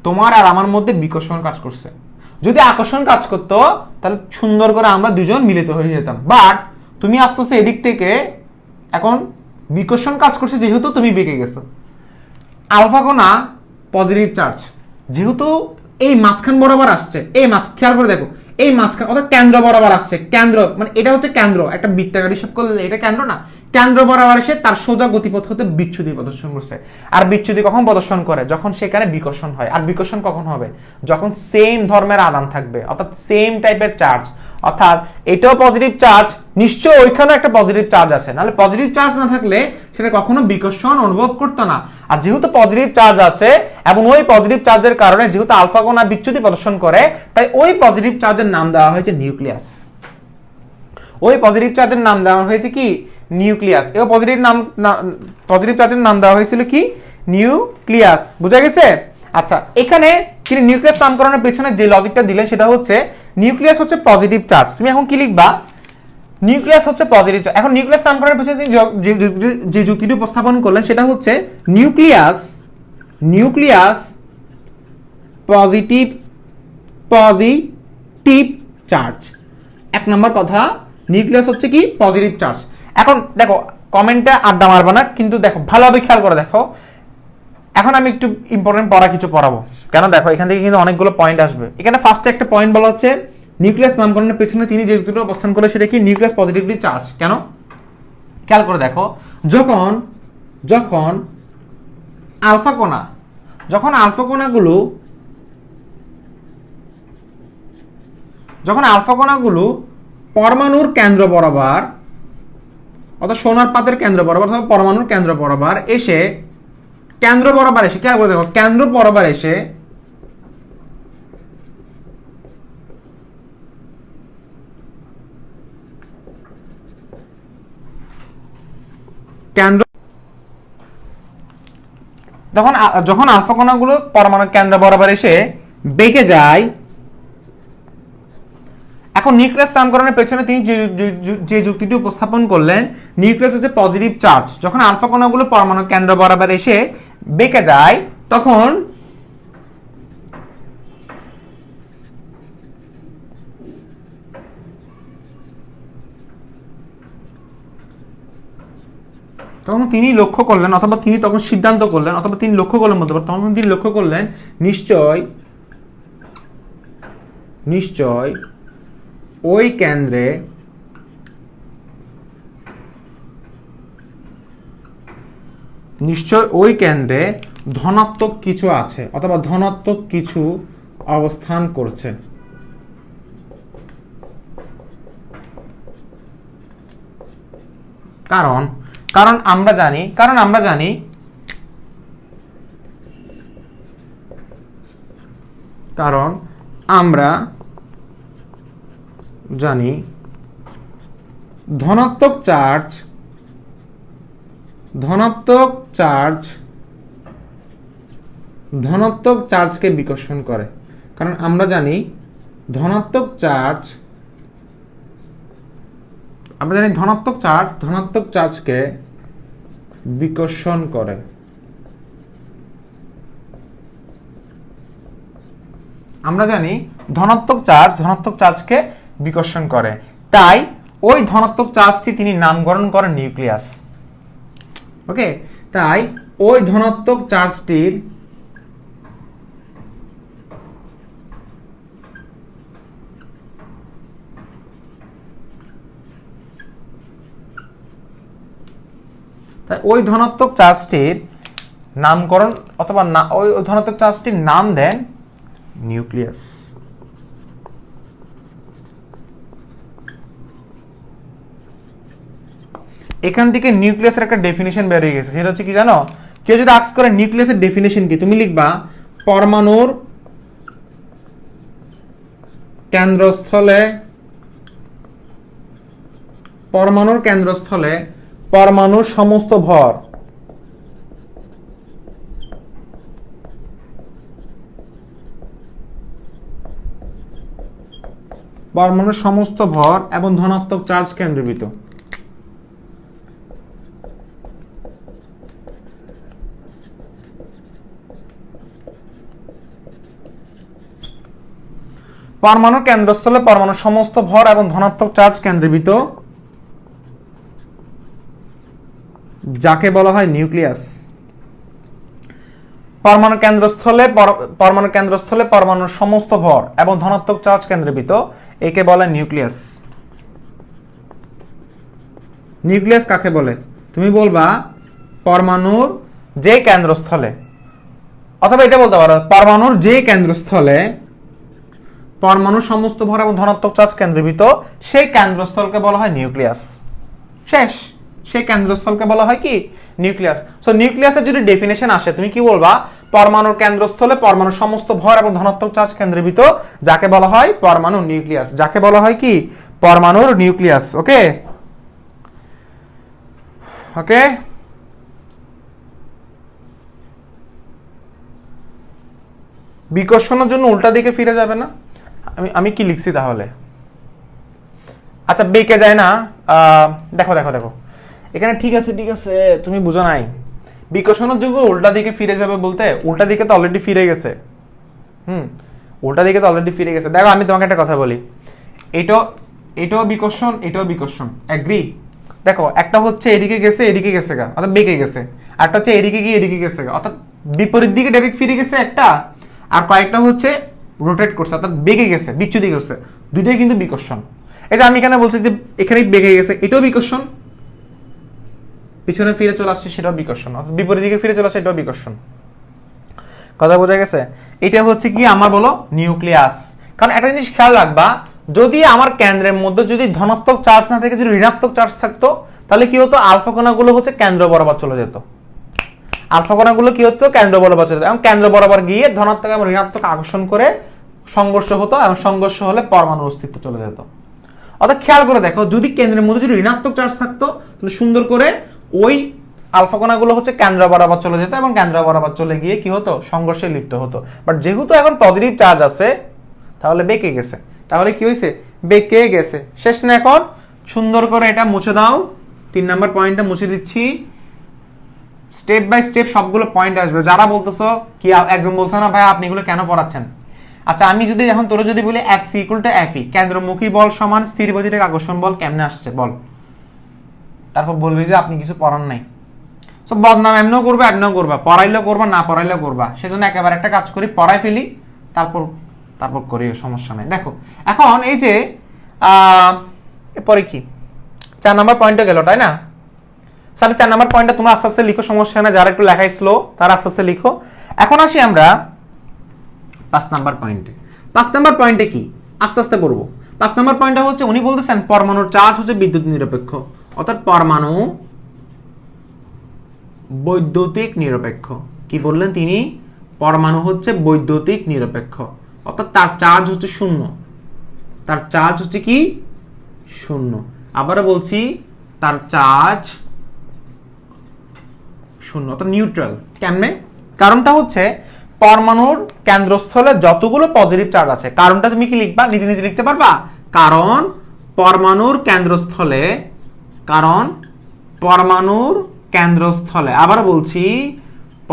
তোমার আর আমার মধ্যে বিকর্ষণ কাজ করছে। যদি আকর্ষণ কাজ করতো তাহলে সুন্দর করে আমরা দুজন মিলিত হয়ে যেতাম, বাট তুমি আসতেছো এদিক থেকে, এখন বিকর্ষণ কাজ করছে যেহেতু তুমি বেঁকে গেছো। আলফা কণা পজিটিভ চার্জ, যেহেতু এই মাঝখান বরাবর আসছে, এই খেয়াল করে দেখো, এই মাঝখান অর্থাৎ কেন্দ্র বরাবর আসছে, কেন্দ্র মানে এটা হচ্ছে কেন্দ্র, একটা বৃত্তাকার হিসাব করলে এটা কেন্দ্র না, কেন্দ্র বরাবর এসে তার সোজা গতিপথ হতে বিচ্যুতি প্রদর্শন করছে। আর বিচ্যুতি কখন প্রদর্শন করে? যখন সেখানে বিকর্ষণ হয়। আর বিকর্ষণ কখন হবে? যখন সেম ধর্মের আধান থাকবে, অর্থাৎ সেম টাইপের চার্জ, অর্থাৎ এটাও পজিটিভ চার্জ, নিশ্চয় ওইখানেও একটা পজিটিভ চার্জ আছে, নাহলে পজিটিভ চার্জ না থাকলে সেটা কখনো বিকর্ষণ অনুভব করতো না। আর যেহেতু পজিটিভ চার্জ আছে এবং ওই পজিটিভ চার্জের কারণে যেহেতু আলফা কণা বিচ্যুতি প্রদর্শন করে, তাই ওই পজিটিভ চার্জের নাম দেওয়া হয়েছে নিউক্লিয়াস। ওই পজিটিভ চার্জের নাম দেওয়া হয়েছে কি? নিউক্লিয়াস। এই পজিটিভ চার্জের নাম দেওয়া হয়েছিল কি? নিউক্লিয়াস। বুঝা গেছে? আচ্ছা, এখানে তিনি নিউক্লিয়াস নামকরণের পেছনে যে লজিকটা দিলেন সেটা হচ্ছে নিউক্লিয়াস হচ্ছে পজিটিভ চার্জ। তুমি এখন কি লিখবা? নিউক্লিয়াস হচ্ছে পজিটিভ চার্জ। এখন নিউক্লিয়াস নামকরণের পেছনে তিনি যে যুক্তিটি উপস্থাপন করলেন সেটা হচ্ছে নিউক্লিয়াস পজিটিভ চার্জ। এক নম্বর কথা, নিউক্লিয়াস হচ্ছে কি? Positive charge. এখন দেখো, কমেন্টে আড্ডা মারবা না, কিন্তু দেখো ভালোভাবে খেয়াল করে দেখো। এখন আমি একটু ইম্পর্টেন্ট কিছু পড়াবো, কেন দেখো এখান থেকে কিন্তু অনেকগুলো পয়েন্ট আসবে। এখানে ফার্স্টে একটা পয়েন্ট বলা হচ্ছে নিউক্লিয়াস নামকরণের পেছনে তিনি যে যুক্তিটি অবস্থান করলেন সেটা কি? Nucleus positively charge. কেন? খেয়াল করে দেখো, যখন আলফা কণাগুলো পরমাণুর কেন্দ্র বরাবর, অর্থাৎ সোনার পাতের কেন্দ্র বরাবর অথবা পরমাণুর কেন্দ্র বরাবর এসে খেয়াল করে দেখো, কেন্দ্র বরাবর এসে যখন আলফা কণাগুলো পরমাণুর কেন্দ্র বরাবর এসে বেঁকে যায়। এখন নিউক্লিয়াস নামকরণের পেছনে তিনি যে যুক্তিটি উপস্থাপন করলেন, নিউক্লিয়াস হচ্ছে পজিটিভ চার্জ। যখন আলফা কণাগুলো পরমাণুর কেন্দ্র বরাবর এসে বেঁকে যায় তখন তিনি লক্ষ্য করলেন, অথবা তিনি তখন সিদ্ধান্ত করলেন, অথবা তিনি লক্ষ্য করলেন বলতে পারেন, তখন তিনি লক্ষ্য করলেন নিশ্চয় ওই কেন্দ্রে ধনাত্মক কিছু আছে অথবা ধনাত্মক কিছু অবস্থান করছে। কারণ আমরা জানি ধনাত্মক চার্জকে বিকর্ষণ করে। কারণ আমরা জানি ধনাত্মক চার্জকে বিকর্ষণ করে। আমরা জানি ধনাত্মক চার্জকে বিকর্ষণ করে, তাই ওই ধনাত্মক চার্জটি তিনি নামকরণ করেন নিউক্লিয়াস। ওকে, তাই ওই ধনাত্মক চার্জটির ওই ধনাত্মক চার্জটির নামকরণ অথবা ওই ধনাত্মক চার্জটির নাম দেন নিউক্লিয়াস। এখান থেকে নিউক্লিয়াসের একটা ডেফিনিশন বের হয়ে গেছে, সেটা হচ্ছে কি জানো? কেউ যদি আস্ক করে নিউক্লিয়াসের ডেফিনিশন কি, তুমি লিখবা পরমাণুর কেন্দ্রস্থলে পরমাণুর সমস্ত ভর এবং ধনাত্মক চার্জ কেন্দ্রীভূত। পরমাণুর কেন্দ্রস্থলে পরমাণুর সমস্ত ভর এবং ধনাত্মক চার্জ কেন্দ্রীভূত, যাকে বলা হয় নিউক্লিয়াস। পরমাণুর কেন্দ্রস্থলে পরমাণুর সমস্ত ভর এবং ধনাত্মক চার্জ কেন্দ্রীভূত, একে বলে নিউক্লিয়াস। নিউক্লিয়াস কাকে বলে? তুমি বলবা পরমাণুর যে কেন্দ্রস্থলে, অথবা এটা বলতে পারো পরমাণুর যে কেন্দ্রস্থলে পরমাণুর সমস্ত ভর এবং ধনাত্মক চার্জ কেন্দ্রীভূত, সেই কেন্দ্রস্থলকে বলা হয় নিউক্লিয়াস। শেষ। সেই কেন্দ্রস্থলকে বলা হয় কি? নিউক্লিয়াস। সো নিউক্লিয়াসের যদি ডেফিনেশন আসে, তুমি কি বলবা? পরমাণুর কেন্দ্রস্থলে পরমাণুর সমস্ত ভর এবং ধনাত্মক চার্জ কেন্দ্রীভূত, যাকে বলা হয় পরমাণুর নিউক্লিয়াস। যাকে বলা হয় কি? পরমাণুর নিউক্লিয়াস। ওকে ওকে বিকর্ষণের জন্য উল্টা দিকে ফিরে যাবে না? আমি কি লিখছি তাহলে? আচ্ছা, বেঁকে যায় না। দেখো এখানে ঠিক আছে, তুমি বুঝো নাই। বিকর্ষণের যুগ উল্টা দিকে ফিরে যাবে বলতে, উল্টা দিকে তো অলরেডি ফিরে গেছে। উল্টা দিকে তো অলরেডি ফিরে গেছে। দেখো, আমি তোমাকে একটা কথা বলি, এটাও বিকর্ষণ, এগ্রি? দেখো, একটা হচ্ছে এদিকে গেছে গা, অর্থাৎ বেঁকে গেছে। একটা হচ্ছে এদিকে গিয়ে এদিকে গেছে গা, অর্থাৎ বিপরীত দিকে ডাইরেক্ট ফিরে গেছে একটা। আর কয়েকটা হচ্ছে রোটেট করছে, অর্থাৎ বেঁকে গেছে, বিচ্যুতি করছে। দুইটাই কিন্তু বিকর্ষণ। এই যে আমি এখানে বলছি যে এখানে বেঁকে গেছে, এটাও বিকর্ষণ। পিছনে ফিরে চলে আসছে, সেটাও বিকর্ষণ। অর্থাৎ বিপরীত দিকে ফিরে চলে আসছে, এটাও বিকর্ষণ। কথা বোঝা গেছে? এটা হচ্ছে কি আমার বলো নিউক্লিয়াস। কারণ একটা জিনিস খেয়াল রাখবা, যদি আমার কেন্দ্রের মধ্যে যদি ধনাত্মক চার্জ না থাকে, যদি ঋণাত্মক চার্জ থাকতো, তাহলে কি হতো? আলফা কণাগুলো হচ্ছে কেন্দ্র বরাবর চলে যেত। আলফা কণাগুলো কি হতো? কেন্দ্র বরাবর চলে যেত, এবং কেন্দ্র বরাবর গিয়ে ধনাত্মক এবং ঋণাত্মক আকর্ষণ করে সংঘর্ষ হতো, এবং সংঘর্ষ হলে পরমাণুর অস্তিত্ব চলে যেত। অর্থাৎ খেয়াল করে দেখো, যদি কেন্দ্রের মধ্যে যদি ঋণাত্মক চার্জ থাকতো, তাহলে সুন্দর করে ওই আলফা কণাগুলো হচ্ছে কেন্দ্র বরাবর চলে যেত, এবং কেন্দ্র বরাবর চলে গিয়ে কি হতো? সংঘর্ষে লিপ্ত হতো। বাট যেহেতু এখন পজিটিভ চার্জ আছে, তাহলে বেঁকে গেছে। তাহলে কি হয়েছে? বেঁকে গেছে। শেষ না? এখন সুন্দর করে এটা মুছে দাও। 3 নাম্বার পয়েন্টটা মুছে দিচ্ছি। স্টেপ বাই স্টেপ সবগুলো পয়েন্ট আসবে। যারা বলতেছো কি, একজন বলছে না ভাই আপনি এগুলো কেন পড়াচ্ছেন? আচ্ছা, আমি যদি এখন তোরা যদি বলি Fc = Fe, কেন্দ্রমুখী বল সমান স্থির বৈদ্যুতিক আকর্ষণ বল, কেমনে আসছে বল? তারপর বলবি যে আপনি কিছু পড়ান নাই। সব বদনাম এমনও করবা, পড়াইলেও করবা, না পড়াইলেও করবা। সেজন্য একেবারে একটা কাজ করি, পড়াই ফেলি, তারপর করি, সমস্যা নেই। দেখো, এখন এই যে এরপরে কি 4 নাম্বার পয়েন্টে গেল, তাই না? আমি 4 নাম্বার পয়েন্টটা তোমরা আস্তে আস্তে লিখো, সমস্যা না। যারা একটু লেখাই স্লো, তারা আস্তে আস্তে লিখো। এখন আসি আমরা 5 নাম্বার পয়েন্টে। 5 নাম্বার পয়েন্টে কি আস্তে আস্তে করব। 5 নাম্বার পয়েন্টটা হচ্ছে, উনি বলতেছেন পরমাণুর চার্জ হচ্ছে বিদ্যুৎ নিরপেক্ষ, অর্থাৎ পরমাণু বৈদ্যুতিক নিরপেক্ষ। কি বললেন তিনি? পরমাণু হচ্ছে বৈদ্যুতিক নিরপেক্ষ, অর্থাৎ তার চার্জ হচ্ছে শূন্য। তার চার্জ হচ্ছে কি? শূন্য। আবারও বলছি, তার চার্জ শূন্য, অর্থাৎ নিউট্রাল। কেমনে? কারণটা হচ্ছে পরমাণুর কেন্দ্রস্থলে যতগুলো পজিটিভ চার্জ আছে, কারণটা তুমি কি লিখবা? নিজে নিজে লিখতে পারবা। কারণ পরমাণুর কেন্দ্রস্থলে, আবার বলছি,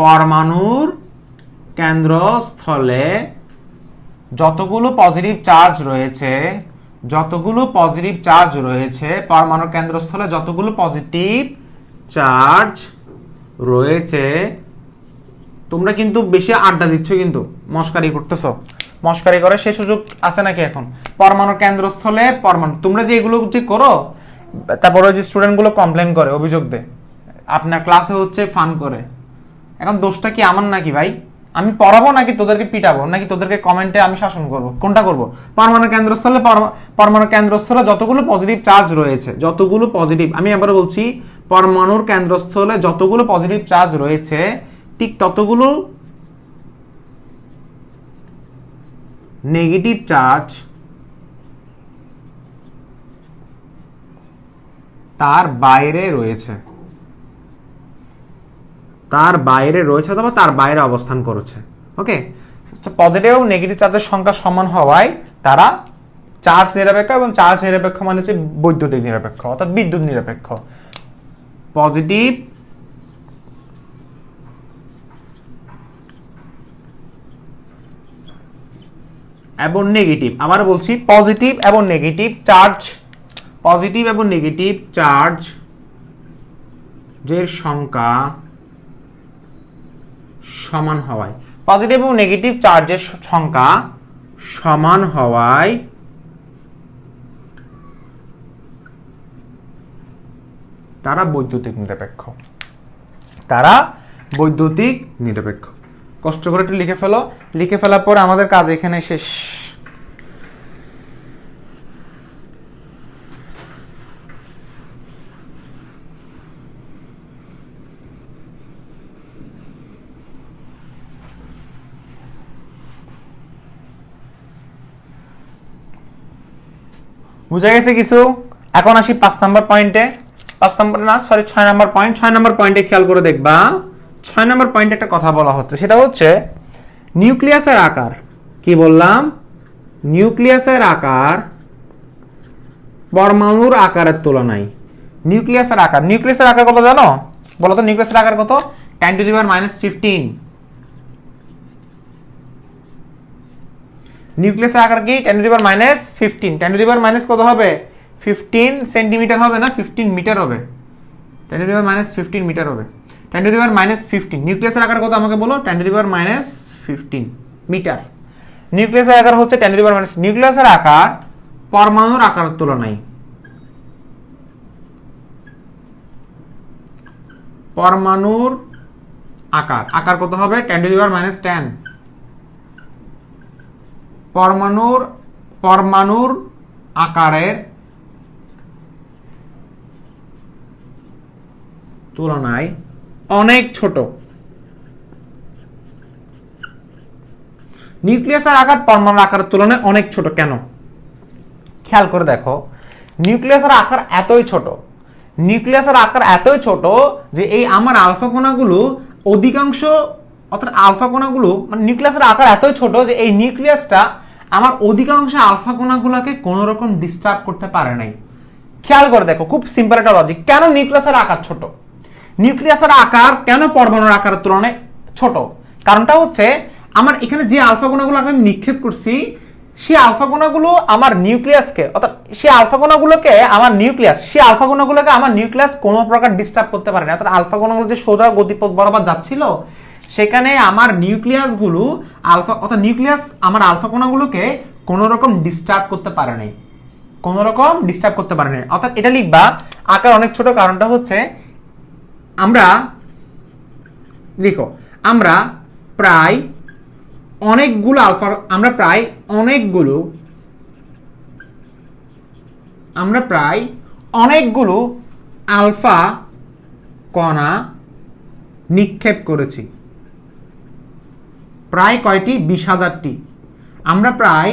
পরমাণুর কেন্দ্রস্থলে যতগুলো পজিটিভ চার্জ রয়েছে, পরমাণুর কেন্দ্রস্থলে যতগুলো পজিটিভ চার্জ রয়েছে, তোমরা কিন্তু বেশি আড্ডা দিচ্ছ, কিন্তু মস্কারি করতেছো। মস্কারি করে সে সুযোগ আছে নাকি এখন? পরমাণুর কেন্দ্রস্থলে তোমরা যে এগুলো যে করো, তারপরে যে স্টুডেন্ট গুলো কমপ্লেন করে, অভিযোগ দেয়, আপনার ক্লাসে হচ্ছে ফান করে। এখন দোষটা কি আমার নাকি ভাই? আমি পড়াবো নাকি তোদেরকে পিটাবো, নাকি তোদেরকে কমেন্টে আমি শাসন করব? কোনটা করব? পরমাণু কেন্দ্রস্থলে পরমাণু কেন্দ্রস্থলে যতগুলো পজিটিভ চার্জ রয়েছে, যতগুলো পজিটিভ, আমি আবার বলছি, পরমাণুর কেন্দ্রস্থলে যতগুলো পজিটিভ চার্জ রয়েছে ঠিক ততগুলো নেগেটিভ চার্জ তার বাইরে রয়েছে, তার বাইরে রয়েছে অথবা তার বাইরে অবস্থান করেছে। ওকে, পজিটিভ এবং নেগেটিভ চার্জের সংখ্যা সমান হওয়ায় তারা চার্জ নিরপেক্ষ, এবং চার্জ নিরপেক্ষ মানে হচ্ছে বৈদ্যুতিক নিরপেক্ষ অর্থাৎ বিদ্যুৎ নিরপেক্ষ। পজিটিভ এবং নেগেটিভ, আবার বলছি, পজিটিভ এবং নেগেটিভ চার্জ, পজিটিভ এবং নেগেটিভ চার্জ এর সংখ্যা সমান হওয়ায়, পজিটিভ এবং নেগেটিভ চার্জের সংখ্যা সমান হওয়ায় তারা বৈদ্যুতিক নিরপেক্ষ, তারা বৈদ্যুতিক নিরপেক্ষ। কষ্ট করে একটু লিখে ফেলো, লিখে ফেলার পর আমাদের কাজ এখানে শেষ। বুঝা গেছে কিছু? এখন আসি 5 নাম্বার পয়েন্টে। 5 নাম্বার না, সরি 6 নাম্বার পয়েন্ট। 6 নাম্বার পয়েন্টে খেয়াল করে দেখবা, 6 নাম্বার পয়েন্টে একটা কথা বলা হচ্ছে, সেটা হচ্ছে নিউক্লিয়াসের আকার। কি বললাম? নিউক্লিয়াসের আকার পরমাণুর আকারের তুলনায়, নিউক্লিয়াসের আকার, নিউক্লিয়াসের আকার কত জানো? বলো তো, নিউক্লিয়াসের আকার কত? 10⁻⁻15। নিউক্লিয়াসের আকার কি? 10⁻⁻15। 10⁻⁻ কত হবে? 15 সেন্টিমিটার হবে না, 15 মিটার হবে। 10⁻⁻15 মিটার হবে। 10⁻⁻15 নিউক্লিয়াসের আকার কত আমাকে বলো? 10⁻⁻15 মিটার। নিউক্লিয়াসের আকার হচ্ছে 10⁻⁻। নিউক্লিয়াসের আকার পরমাণুর আকারের তুলনায়, পরমাণুর আকার, আকার কত হবে? 10⁻⁻10। পরমাণুর আকারের তুলনায় অনেক ছোট। নিউক্লিয়াসের আকার পরমাণুর আকারের তুলনায় অনেক ছোট। কেন? খেয়াল করে দেখো, নিউক্লিয়াসের আকার এতই ছোট, নিউক্লিয়াসের আকার এতই ছোট যে এই আমার আলফা কণাগুলো অধিকাংশ, অর্থাৎ আলফা কণাগুলো, মানে নিউক্লিয়াসের আকার এতই ছোট যে এই নিউক্লিয়াসটা আমার অধিকাংশ আলফা কণাগুলোকে কোনো রকম ডিস্টার্ব করতে পারে নাই। খেয়াল করে দেখো, খুব সিম্পল একটা লজিক। কেন নিউক্লিয়াসের আকার ছোট? নিউক্লিয়াসের আকার কেন পরমাণুর আকারের তুলনায় ছোট? কারণটা হচ্ছে, আমার এখানে যে আলফা কণাগুলো আমি নিক্ষেপ করছি, সেই আলফা কণাগুলো আমার নিউক্লিয়াসকে, অর্থাৎ সেই আলফা কণাগুলোকে আমার নিউক্লিয়াস, সেই আলফা কণাগুলোকে আমার নিউক্লিয়াস কোনো প্রকার ডিস্টার্ব করতে পারে না। অর্থাৎ আলফা কণাগুলো যে সোজা গতিপথ বরাবর যাচ্ছিল, সেখানে আমার নিউক্লিয়াসগুলো আলফা, অর্থাৎ নিউক্লিয়াস আমার আলফা কণাগুলোকে কোনো রকম ডিস্টার্ব করতে পারে নাই, কোনো রকম ডিস্টার্ব করতে পারে নাই। অর্থাৎ এটা লিখবা, আকার অনেক ছোট। কারণটা হচ্ছে, আমরা লিখো, আমরা প্রায় অনেকগুলো আলফা, আমরা প্রায় অনেকগুলো আলফা কণা নিক্ষেপ করেছি। প্রায় কয়টি? 20,000টি। আমরা প্রায়,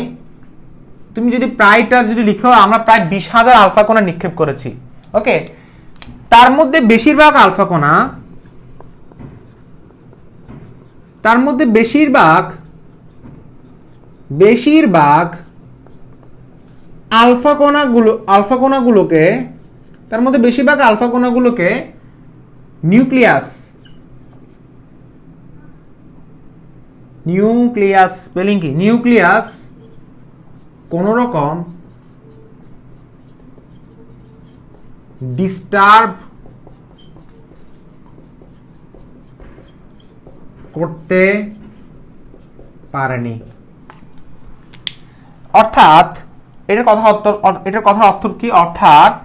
তুমি যদি প্রায়টা যদি লিখো, আমরা প্রায় 20,000 আলফা কণা নিক্ষেপ করেছি। ওকে, তার মধ্যে বেশিরভাগ আলফা কণা, তার মধ্যে বেশিরভাগ আলফা কণাগুলোকে, তার মধ্যে বেশিরভাগ আলফা কণাগুলোকে নিউক্লিয়াস স্পেলিং কি? নিউক্লিয়াস কোন রকম ডিস্টার্ব করতে পারেনি। অর্থাৎ এটার কথার অর্থ কি? অর্থাৎ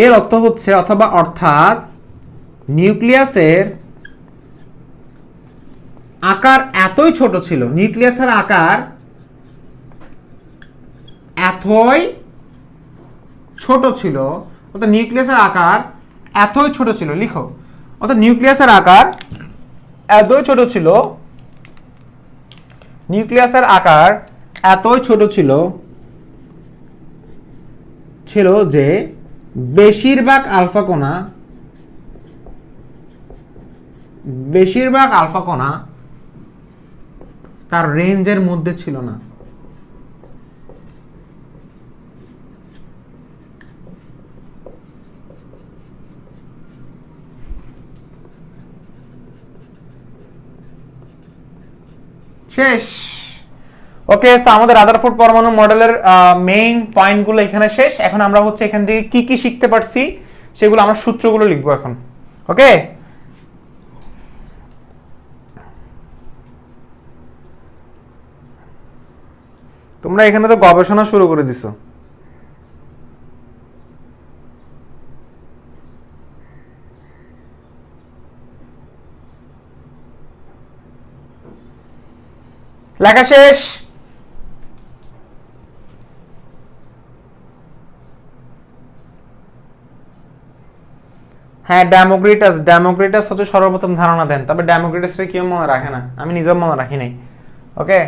এর অর্থ হচ্ছে, অথবা অর্থাৎ নিউক্লিয়াসের আকার এতই ছোট ছিল, নিউক্লিয়াসের আকার এতই ছোট ছিল, অর্থাৎ নিউক্লিয়াসের আকার এতই ছোট ছিল, লিখো, অর্থাৎ নিউক্লিয়াসের আকার এতই ছোট ছিল, নিউক্লিয়াসের আকার এতই ছোট ছিল যে বেশিরভাগ আলফা কণা তার রেঞ্জের মধ্যে ছিল না। শেষ। ওকে, আমাদের রাদারফোর্ড পরমাণু মডেলের মেইন পয়েন্টগুলো এখানে শেষ। এখন আমরা হচ্ছে এখান থেকে কি কি শিখতে পারছি সেগুলো আমরা সূত্রগুলো লিখবো এখন। ওকে, তোমরা এখানে তো গবেষণা শুরু করে দিছো। লেখা শেষ। হ্যাঁ, ডেমোক্রিটাস হচ্ছে সর্বপ্রথম ধারণা দেন, তবে ডেমোক্রিটাসটা কেউ মনে রাখে না, আমি নিজেও মনে রাখি নাই। ওকে,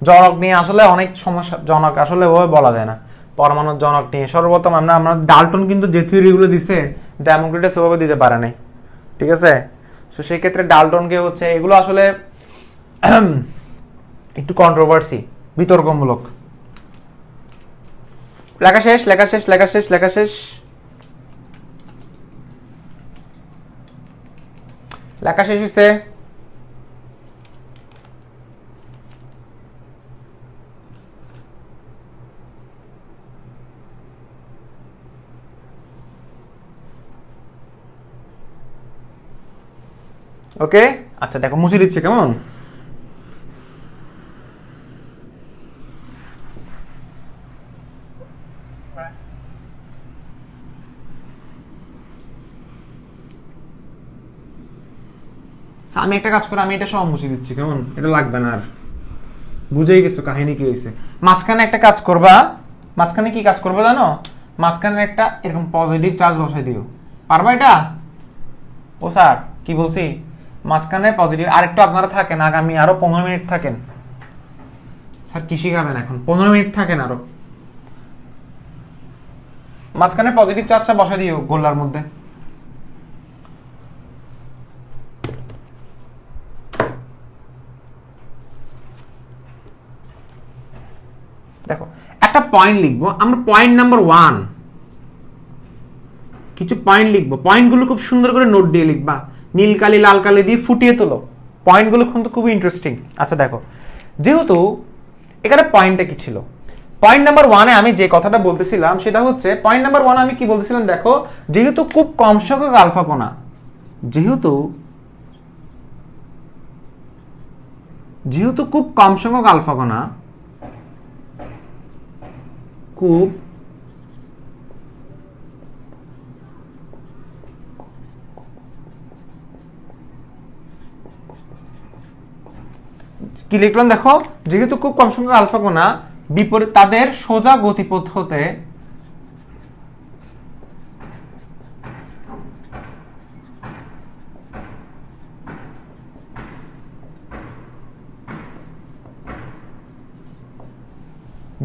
জনক নিয়ে আসলে অনেক সমস্যা, জনক আসলে ওভাবে বলা যায় না, পরমাণুর জনক নিয়ে সর্বপ্রথম আমরা ডাল্টন কিন্তু যে থিওরিগুলো দিছে ডেমোক্রিটাস ওভাবে দিতে পারে নাই, ঠিক আছে। তো সেই ক্ষেত্রে ডাল্টনকে হচ্ছে এগুলো আসলে একটু কন্ট্রোভার্সি, বিতর্কমূলক। লেখা শেষ, লেখা শেষ, লেখা শেষ, লেখা শেষ, লেখা শেষ হয়েছে। ওকে, আচ্ছা দেখো মুছে দিচ্ছে কেমন। আমি একটা কাজ করে আমি এটা সব মুছে দিচ্ছি কেমন, এটা লাগবে না আর, বুঝেই গেছো কাহিনী কি হয়েছে। মাঝখানে একটা কাজ করবা, মাঝখানে কি কাজ করবে জানো, মাঝখানে একটা এরকম পজিটিভ চার্জ বসাই দিও, পারবা এটা? ও স্যার কি বলছি, মাঝখানে পজিটিভ, আরেকটু আপনারা থাকেন আগামী আরো 15 মিনিট থাকেন। স্যার কি শিখাবেন এখন, 15 মিনিট থাকেন আরো, মাঝখানে পজিটিভ চার্জটা বসাই দিও গোলার মধ্যে। দেখো একটা পয়েন্ট লিখবো আমরা, পয়েন্ট নাম্বার 1, কিছু পয়েন্ট লিখবো, পয়েন্টগুলো খুব সুন্দর করে নোট দিয়ে লিখবা, নীল কালি লাল কালি দিয়ে ফুটিয়ে তোলো, পয়েন্টগুলো কিন্তু খুবই ইন্টারেস্টিং। আচ্ছা দেখো, যেহেতু এখানে পয়েন্টটা কি ছিল, পয়েন্ট নাম্বার 1-এ আমি যে কথাটা বলতেছিলাম সেটা হচ্ছে, পয়েন্ট নাম্বার 1 আমি কি বলতেছিলাম দেখো, যেহেতু খুব কম সংখ্যক আলফা কণা, যেহেতু খুব কম সংখ্যক আলফা কণা, খুব কি লিখলাম দেখো, যেহেতু খুব কম সংখ্যক আলফা কণা বিপরীত তাদের সোজা গতিপথ হতে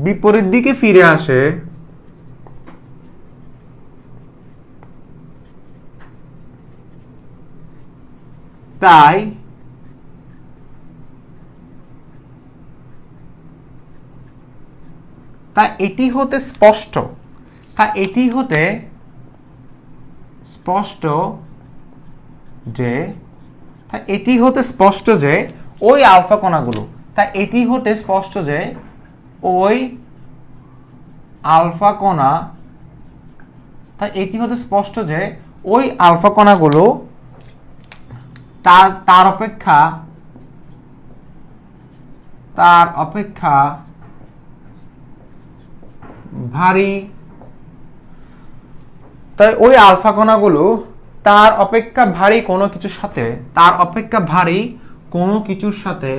বিপরীত দিকে ফিরে আসে, তাই এটি হতে স্পষ্ট, যে ওই আলফা কণাগুলো, এটি হতে স্পষ্ট যে ওই আলফা কণা, এটি হতে স্পষ্ট যে ওই আলফা কণাগুলো তার অপেক্ষা ভারী, তাই ওই আলফা কণাগুলো তার অপেক্ষা ভারী কোনো কিছুর সাথে, তার অপেক্ষা ভারী কোনো কিছুর সাথে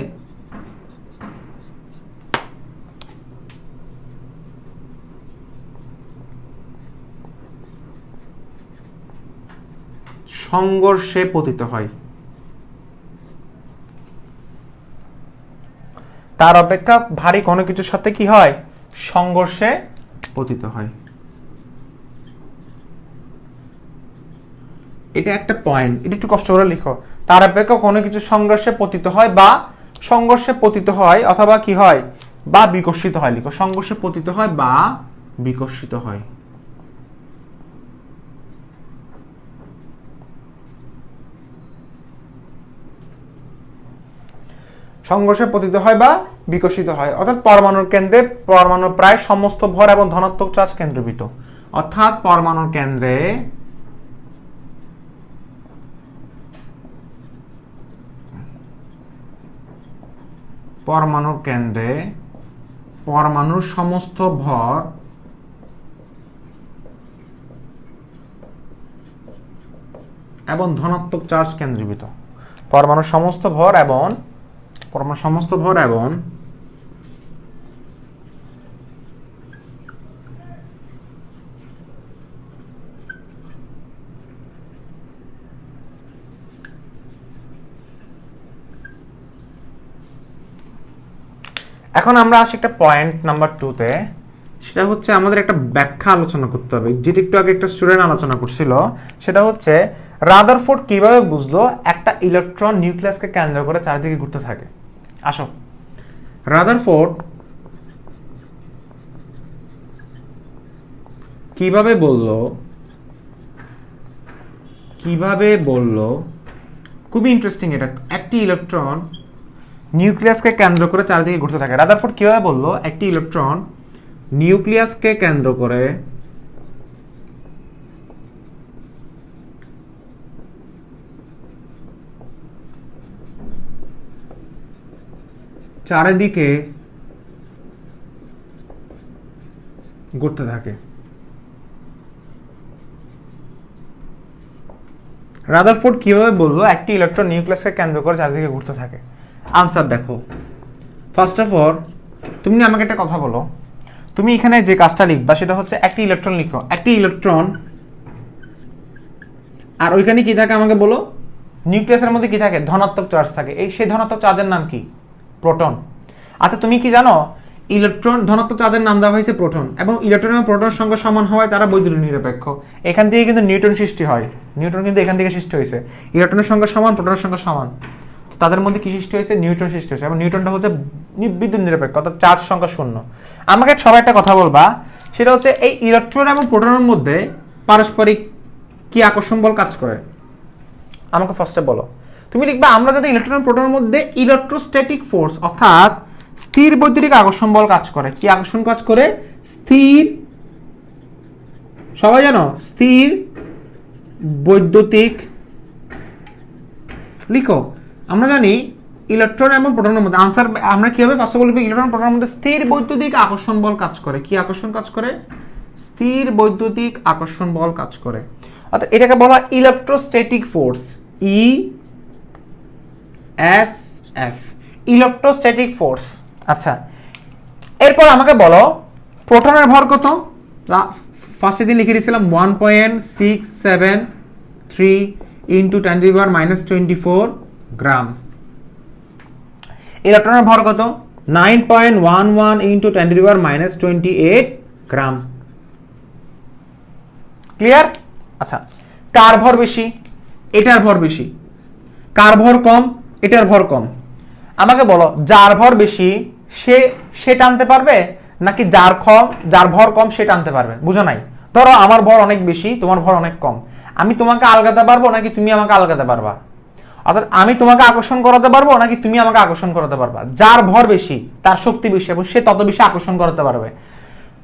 সংঘর্ষে পতিত হয়, তার অপেক্ষা ভারী কোনো কিছুর সাথে কি হয়, সংঘর্ষে পতিত হয়। এটা একটা পয়েন্ট, এটা একটু কষ্ট করে লিখো। তার অপেক্ষা কোনো কিছু সংঘর্ষে পতিত হয় বা সংঘর্ষে পতিত হয় অথবা কি হয় বা বিকশিত হয়, লিখো সংঘর্ষে পতিত হয় বা বিকশিত হয়। সংঘর্ষে পতিত হয় বা বিকশিত হয়, অর্থাৎ পরমাণুর কেন্দ্রে পরমাণুর প্রায় সমস্ত ভর এবং ধনাত্মক চার্জ কেন্দ্রীভূত, অর্থাৎ পরমাণুর কেন্দ্রে পরমাণুর সমস্ত ভর এবং ধনাত্মক চার্জ কেন্দ্রীভূত, পরমাণুর সমস্ত ভর এবং এখন আমরা আসি একটা পয়েন্ট নাম্বার 2 তে, সেটা হচ্ছে আমাদের একটা ব্যাখ্যা আলোচনা করতে হবে, যেটা একটু আগে একটা স্টুডেন্ট আলোচনা করছিল। সেটা হচ্ছে রাদারফোর্ড কিভাবে বুঝলো একটা ইলেকট্রন নিউক্লিয়াসকে কেন্দ্র করে চারিদিকে ঘুরতে থাকে। আসো, রাদারফোর্ড কিভাবে বললো, খুবই ইন্টারেস্টিং এটা, একটি ইলেকট্রন নিউক্লিয়াসকে কেন্দ্র করে চারিদিকে ঘুরতে থাকে। রাদারফোর্ড কিভাবে বললো একটি ইলেকট্রন নিউক্লিয়াসকে কেন্দ্র করে চারিদিকে ঘুরতে থাকে। রাদারফোর্ড কিভাবে বললো একটি ইলেকট্রন নিউক্লিয়াসকে কেন্দ্র করে চারিদিকে ঘুরতে থাকে? আনসার দেখো, ফার্স্ট অফ অল তুমি আমাকে একটা কথা বলো, তুমি এখানে যে কাজটা লিখবা সেটা হচ্ছে একটি ইলেকট্রন লিখো, একটি ইলেকট্রন, আর ওইখানে কি থাকে আমাকে বলো, নিউক্লিয়াসের মধ্যে কি থাকে, ধনাত্মক চার্জ থাকে। এই সেই ধনাত্মক চার্জের নাম কি, প্রোটন। আচ্ছা তুমি কি জানো ইলেকট্রন ধনাত্মক চার্জের নাম দেওয়া হয়েছে প্রোটন, এবং ইলেকট্রন এবং প্রোটনের সংখ্যা সমান হওয়ায় তারা বৈদ্যুতিক নিরপেক্ষ। এখান থেকে কিন্তু নিউটন সৃষ্টি হয়, নিউটন কিন্তু এখান থেকে সৃষ্টি হয়েছে। ইলেকট্রনের সংখ্যা সমান, প্রোটনের সংখ্যা সমান, তাদের মধ্যে কি সৃষ্টি হয়েছে, নিউটন সৃষ্টি হয়েছে, এবং নিউটনটা হচ্ছে বিদ্যুৎ নিরপেক্ষ, অর্থাৎ চার্জ সংখ্যা শূন্য। আমাকে সবাই একটা কথা বলবা, সেটা হচ্ছে এই ইলেকট্রন এবং প্রোটনের মধ্যে পারস্পরিক কি আকর্ষণ বল কাজ করে, আমাকে ফার্স্টে বলো। তুমি লিখবা আমরা যদি ইলেকট্রন প্রোটনের মধ্যে ইলেকট্রোস্ট্যাটিক ফোর্স অর্থাৎ স্থির বৈদ্যুতিক আকর্ষণ বল কাজ করে। কি আকর্ষণ কাজ করে, স্থির, সবাই জানো স্থির বৈদ্যুতিক, লিখো আমরা জানি ইলেকট্রন এবং প্রোটনের মধ্যে, আনসার আমরা কিভাবে ফার্স্টে বলবো, ইলেকট্রন প্রোটনের মধ্যে স্থির বৈদ্যুতিক আকর্ষণ বল কাজ করে। কি আকর্ষণ কাজ করে, স্থির বৈদ্যুতিক আকর্ষণ বল কাজ করে, অর্থাৎ এটাকে বলা electrostatic force, ESF, electrostatic force. আচ্ছা এরপর আমাকে বলো প্রোটনের ভর কত, ফার্স্টে দিন লিখে দিয়েছিলাম 1.673 ইন্টু 10⁻⁻24 গ্রাম। ইলেকট্রনের ভর কত, 9.11 ইন্টু 10⁻28 গ্রাম। ক্লিয়ার? আচ্ছা কার ভর বেশি, এটার ভর বেশি, কার ভর কম, এটার ভর কম। আমাকে বলো যার ভর বেশি সে টানতে পারবে নাকি যার ভর কম সে টানতে পারবে? বুঝো নাই? ধরো আমার ভর অনেক বেশি, তোমার ভর অনেক কম, আমি তোমাকে আলগাতে পারবো নাকি তুমি আমাকে আলগাতে পারবা? অর্থাৎ আমি তোমাকে আকর্ষণ করাতে পারবো নাকি তুমি আমাকে আকর্ষণ করাতে পারবা? যার ভর বেশি তার শক্তি বেশি এবং সে তত বেশি আকর্ষণ করাতে পারবে।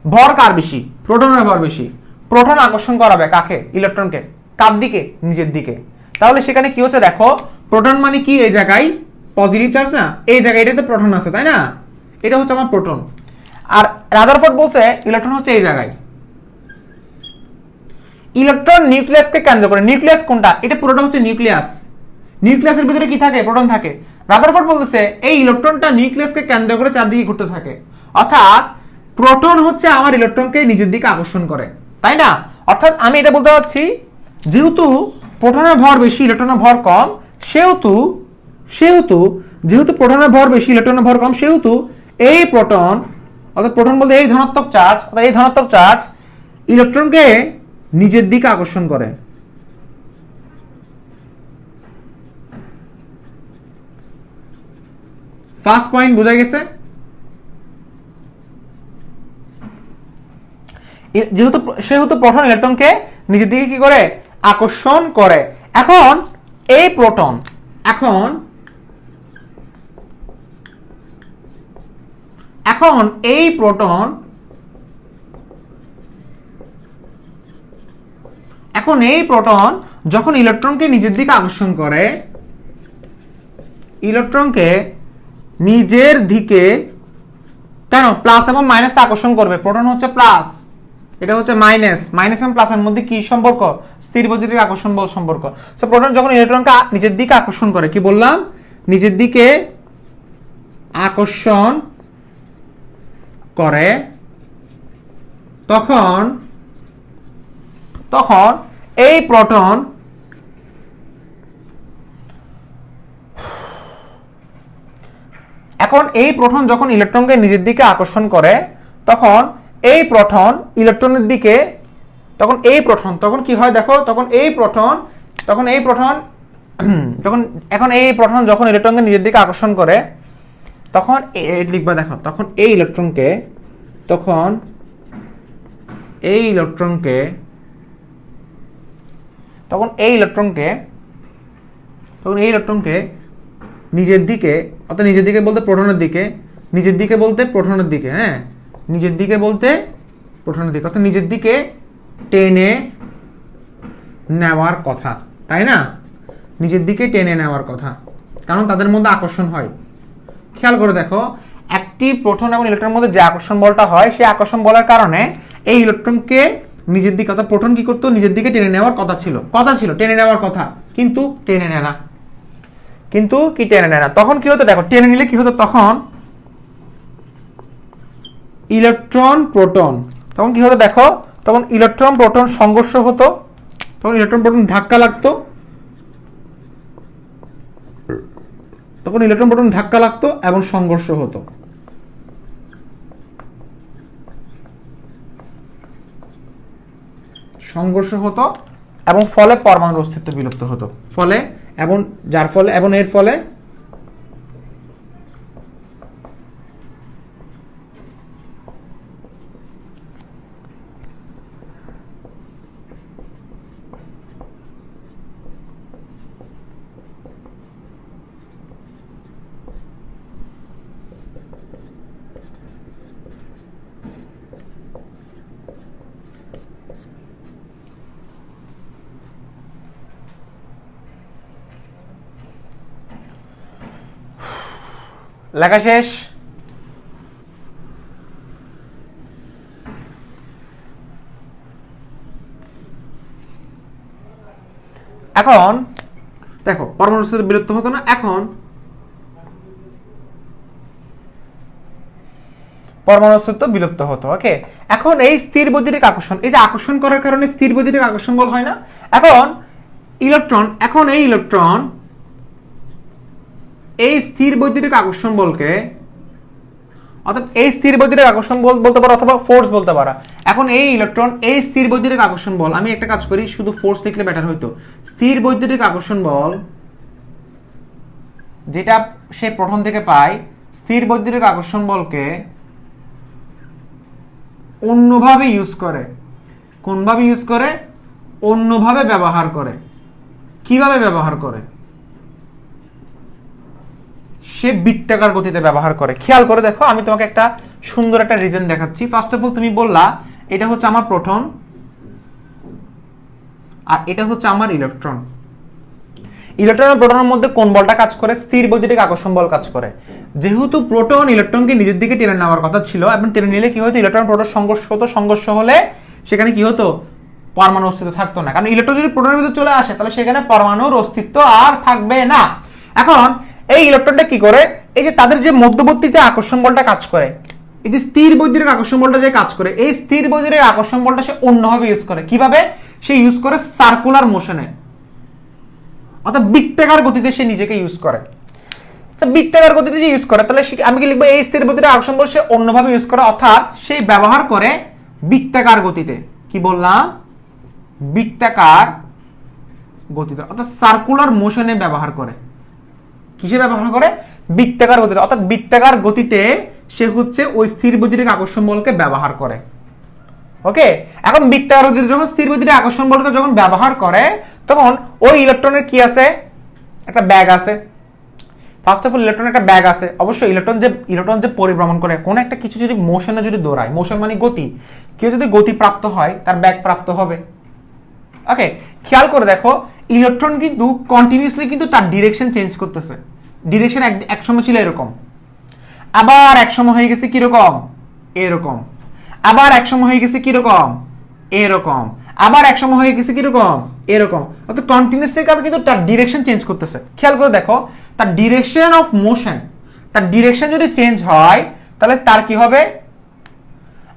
ভর কার বেশি, প্রোটনের ভর বেশি, প্রোটন আকর্ষণ করাবে কাকে, ইলেকট্রনকে, কার দিকে, নিজের দিকে। তাহলে সেখানে কি হচ্ছে দেখো, প্রোটন মানে কি, এই জায়গায় পজিটিভ চার্জ না, এই জায়গায় এটাতে প্রোটন আছে তাই না, এটা হচ্ছে আমার প্রোটন। আর রাদারফোর্ড বলছে ইলেকট্রন হচ্ছে এই জায়গায়। ইলেকট্রন নিউক্লিয়াসকে কেন্দ্র করে, নিউক্লিয়াস কোনটা, এটা পুরোটা হচ্ছে নিউক্লিয়াস, নিউক্লিয়াসের ভিতরে কি থাকে, প্রোটন থাকে। রাদারফোর্ড বলতেছে এই ইলেকট্রনটা নিউক্লিয়াসকে কেন্দ্র করে চারদিকে ঘুরতে থাকে, অর্থাৎ প্রোটন হচ্ছে আমার ইলেকট্রনকে নিজের দিকে আকর্ষণ করে, তাই না? অর্থাৎ আমি এটা বলতে চাচ্ছি যেহেতু প্রোটনের ভর বেশি ইলেকট্রনের ভর কম, সেহেতু যেহেতু প্রোটনের ভর বেশি ইলেকট্রনের ভর কম, সেহেতু এই প্রোটন, অর্থাৎ প্রোটন বলতে এই ধনাত্মক চার্জ, অর্থাৎ এই ধনাত্মক চার্জ ইলেকট্রনকে নিজের দিকে আকর্ষণ করে। ফার্স্ট পয়েন্ট বোঝা গেছে? সেহেতু প্রোটন ইলেকট্রনকে নিজের দিকে কি করে, আকর্ষণ করে। এখন এই প্রোটন যখন ইলেকট্রনকে নিজের দিকে আকর্ষণ করে, ইলেকট্রনকে নিজের দিকে কেন প্লাস এবং মাইনাস আকর্ষণ করবে, প্রোটন হচ্ছে প্লাস, এটা হচ্ছে মাইনাস, মাইনাস এবং প্লাসের মধ্যে কি সম্পর্ক, স্থির বৈদ্যুতিক আকর্ষণ বল সম্পর্ক। সো প্রোটন যখন ইলেকট্রনকে নিজের দিকে আকর্ষণ করে, কি বললাম, নিজের দিকে আকর্ষণ করে, তখন এই প্রোটন যখন ইলেকট্রনকে নিজের দিকে আকর্ষণ করে, তখন এই প্রোটন ইলেকট্রনের দিকে, তখন কি হয় দেখো, তখন এই প্রোটন যখন ইলেকট্রনকে নিজের দিকে আকর্ষণ করে, তখন লিখবা দেখো, তখন এই ইলেকট্রনকে নিজের দিকে, অর্থাৎ নিজের দিকে বলতে প্রোটনের দিকে, হ্যাঁ, নিজের দিকে বলতে প্রোটনের দিকে, অর্থাৎ নিজের দিকে টেনে নেওয়ার কথা, তাই না? নিজের দিকে টেনে নেওয়ার কথা, কারণ তাদের মধ্যে আকর্ষণ হয়। খেয়াল করে দেখো, একটি প্রোটন এবং ইলেকট্রনের মধ্যে যে আকর্ষণ বলটা হয়, সেই আকর্ষণ বলের কারণে এই ইলেকট্রনকে নিজের দিকে, অর্থাৎ প্রোটন কি করতো, নিজের দিকে টেনে নেওয়ার কথা ছিল, টেনে নেওয়ার কথা, কিন্তু টেনে নেয় না। তখন কি হতো দেখো, টেনে নিলে কি হতো, তখন ইলেকট্রন প্রোটন, তখন কি হতো দেখো, তখন ইলেকট্রন প্রোটন সংঘর্ষ হতো, তখন ইলেকট্রন প্রোটন ধাক্কা লাগতো, এবং সংঘর্ষ হতো। এবং ফলে পরমাণুর অস্তিত্ব বিলুপ্ত হতো, এর ফলে লেখা শেষ। এখন দেখো, পরমাণু অস্তিত্ব বিলুপ্ত হতো না, এখন পরমাণু অস্তিত্ব বিলুপ্ত হতো। ওকে, এখন এই স্থির বৈদ্যুতিক আকর্ষণ, এই যে আকর্ষণ করার কারণে স্থির বৈদ্যুতিক আকর্ষণ বল হয় না, এখন এই ইলেকট্রন এই স্থির বৈদ্যুতিক আকর্ষণ বলকে, অর্থাৎ এই স্থির বৈদ্যুতিক আকর্ষণ বল বলতে পারো অথবা ফোর্স বলতে পারো। এখন এই ইলেকট্রন এই স্থির বৈদ্যুতিক আকর্ষণ বল, আমি একটা কাজ করি, শুধু ফোর্স লিখলে বেটার হইতো। স্থির বৈদ্যুতিক আকর্ষণ বল যেটা সে প্রোটন থেকে পায়, স্থির বৈদ্যুতিক আকর্ষণ বলকে অন্যভাবে ইউজ করে। কোনভাবে ইউজ করে? অন্যভাবে ব্যবহার করে। কিভাবে ব্যবহার করে? সে বৃত্তাকার গতিতে ব্যবহার করে। খেয়াল করে দেখো, আমি তোমাকে একটা সুন্দর একটা রিজন দেখাচ্ছি। ফার্স্ট অফ অল তুমি বললা এটা হচ্ছে আমার প্রোটন আর এটা হচ্ছে আমার ইলেকট্রন। ইলেকট্রন আর প্রোটনের মধ্যে কোন বলটা কাজ করে? স্থির বৈদ্যুতিক আকর্ষণ বল কাজ করে। যেহেতু প্রোটন ইলেকট্রনকে নিজের দিকে টেনে নেওয়ার কথা ছিল এবং টেনে নিলে কি হতো? ইলেকট্রন প্রোটন সংঘর্ষ হতো। সংঘর্ষ হলে সেখানে কি হতো? পরমাণু অস্তিত্ব থাকতো না, কারণ ইলেকট্রন যদি প্রোটনের ভিতরে চলে আসে তাহলে সেখানে পরমাণুর অস্তিত্ব আর থাকবে না। এখন এই ইলেকট্রনটা কি করে, এই যে তাদের যে মধ্যবর্তী যে আকর্ষণ বলটা কাজ করে, এই যে স্থির বৈদ্যুতিক আকর্ষণ বলটা যে কাজ করে, এই স্থির বৈদ্যুতিক আকর্ষণ বলটা সে অন্যভাবে ইউজ করে। কিভাবে? সে ইউজ করে সার্কুলার মোশনে, অর্থাৎ বৃত্তাকার গতিতে সে নিজেকে ইউজ করে। বৃত্তাকার গতিতে যে ইউজ করে, তাহলে আমি কি লিখবো, এই স্থির বৈদ্যুতিক আকর্ষণ বল সে অন্যভাবে ইউজ করে, অর্থাৎ সে ব্যবহার করে বৃত্তাকার গতিতে। কি বললাম? বৃত্তাকার গতিতে, অর্থাৎ সার্কুলার মোশনে ব্যবহার করে। কিসে ব্যবহার করে? বৃত্তাকার গতিতে, অর্থাৎ বৃত্তাকার গতিতে সে হচ্ছে ওই স্থির বৈদ্যুতিক আকর্ষণ বলকে ব্যবহার করে। ওকে, এখন বৃত্তাকার গতিতে যখন স্থির বৈদ্যুতিক আকর্ষণ বলকে যখন ব্যবহার করে, তখন ওই ইলেকট্রনের কি আছে? একটা ব্যাগ আছে। ফার্স্ট অফ অল ইলেকট্রন একটা ব্যাগ আছে। অবশ্যই ইলেকট্রন যে পরিভ্রমণ করে, কোন একটা কিছু যদি মোশনে যদি দৌড়ায়, মোশন মানে গতি, কেউ যদি গতি প্রাপ্ত হয় তার ব্যাগ প্রাপ্ত হবে। ওকে, খেয়াল করে দেখো, ইলেকট্রন কিন্তু কন্টিনিউয়াসলি কিন্তু তার ডিরেকশন চেঞ্জ করতেছে। ডিরেকশন এক সময় ছিল এরকম, আবার এক সময় হয়ে গেছে কিরকম? এরকম। আবার এক সময় হয়ে গেছে কিরকম? এরকম। আবার এক সময় হয়ে গেছে কিরকম? এরকম। অর্থাৎ কন্টিনিউয়াসলি কিন্তু তার ডিরেকশন চেঞ্জ করতেছে। খেয়াল করে দেখো, তার ডিরেকশন অফ মোশন, তার ডিরেকশন যদি চেঞ্জ হয় তাহলে তার কি হবে?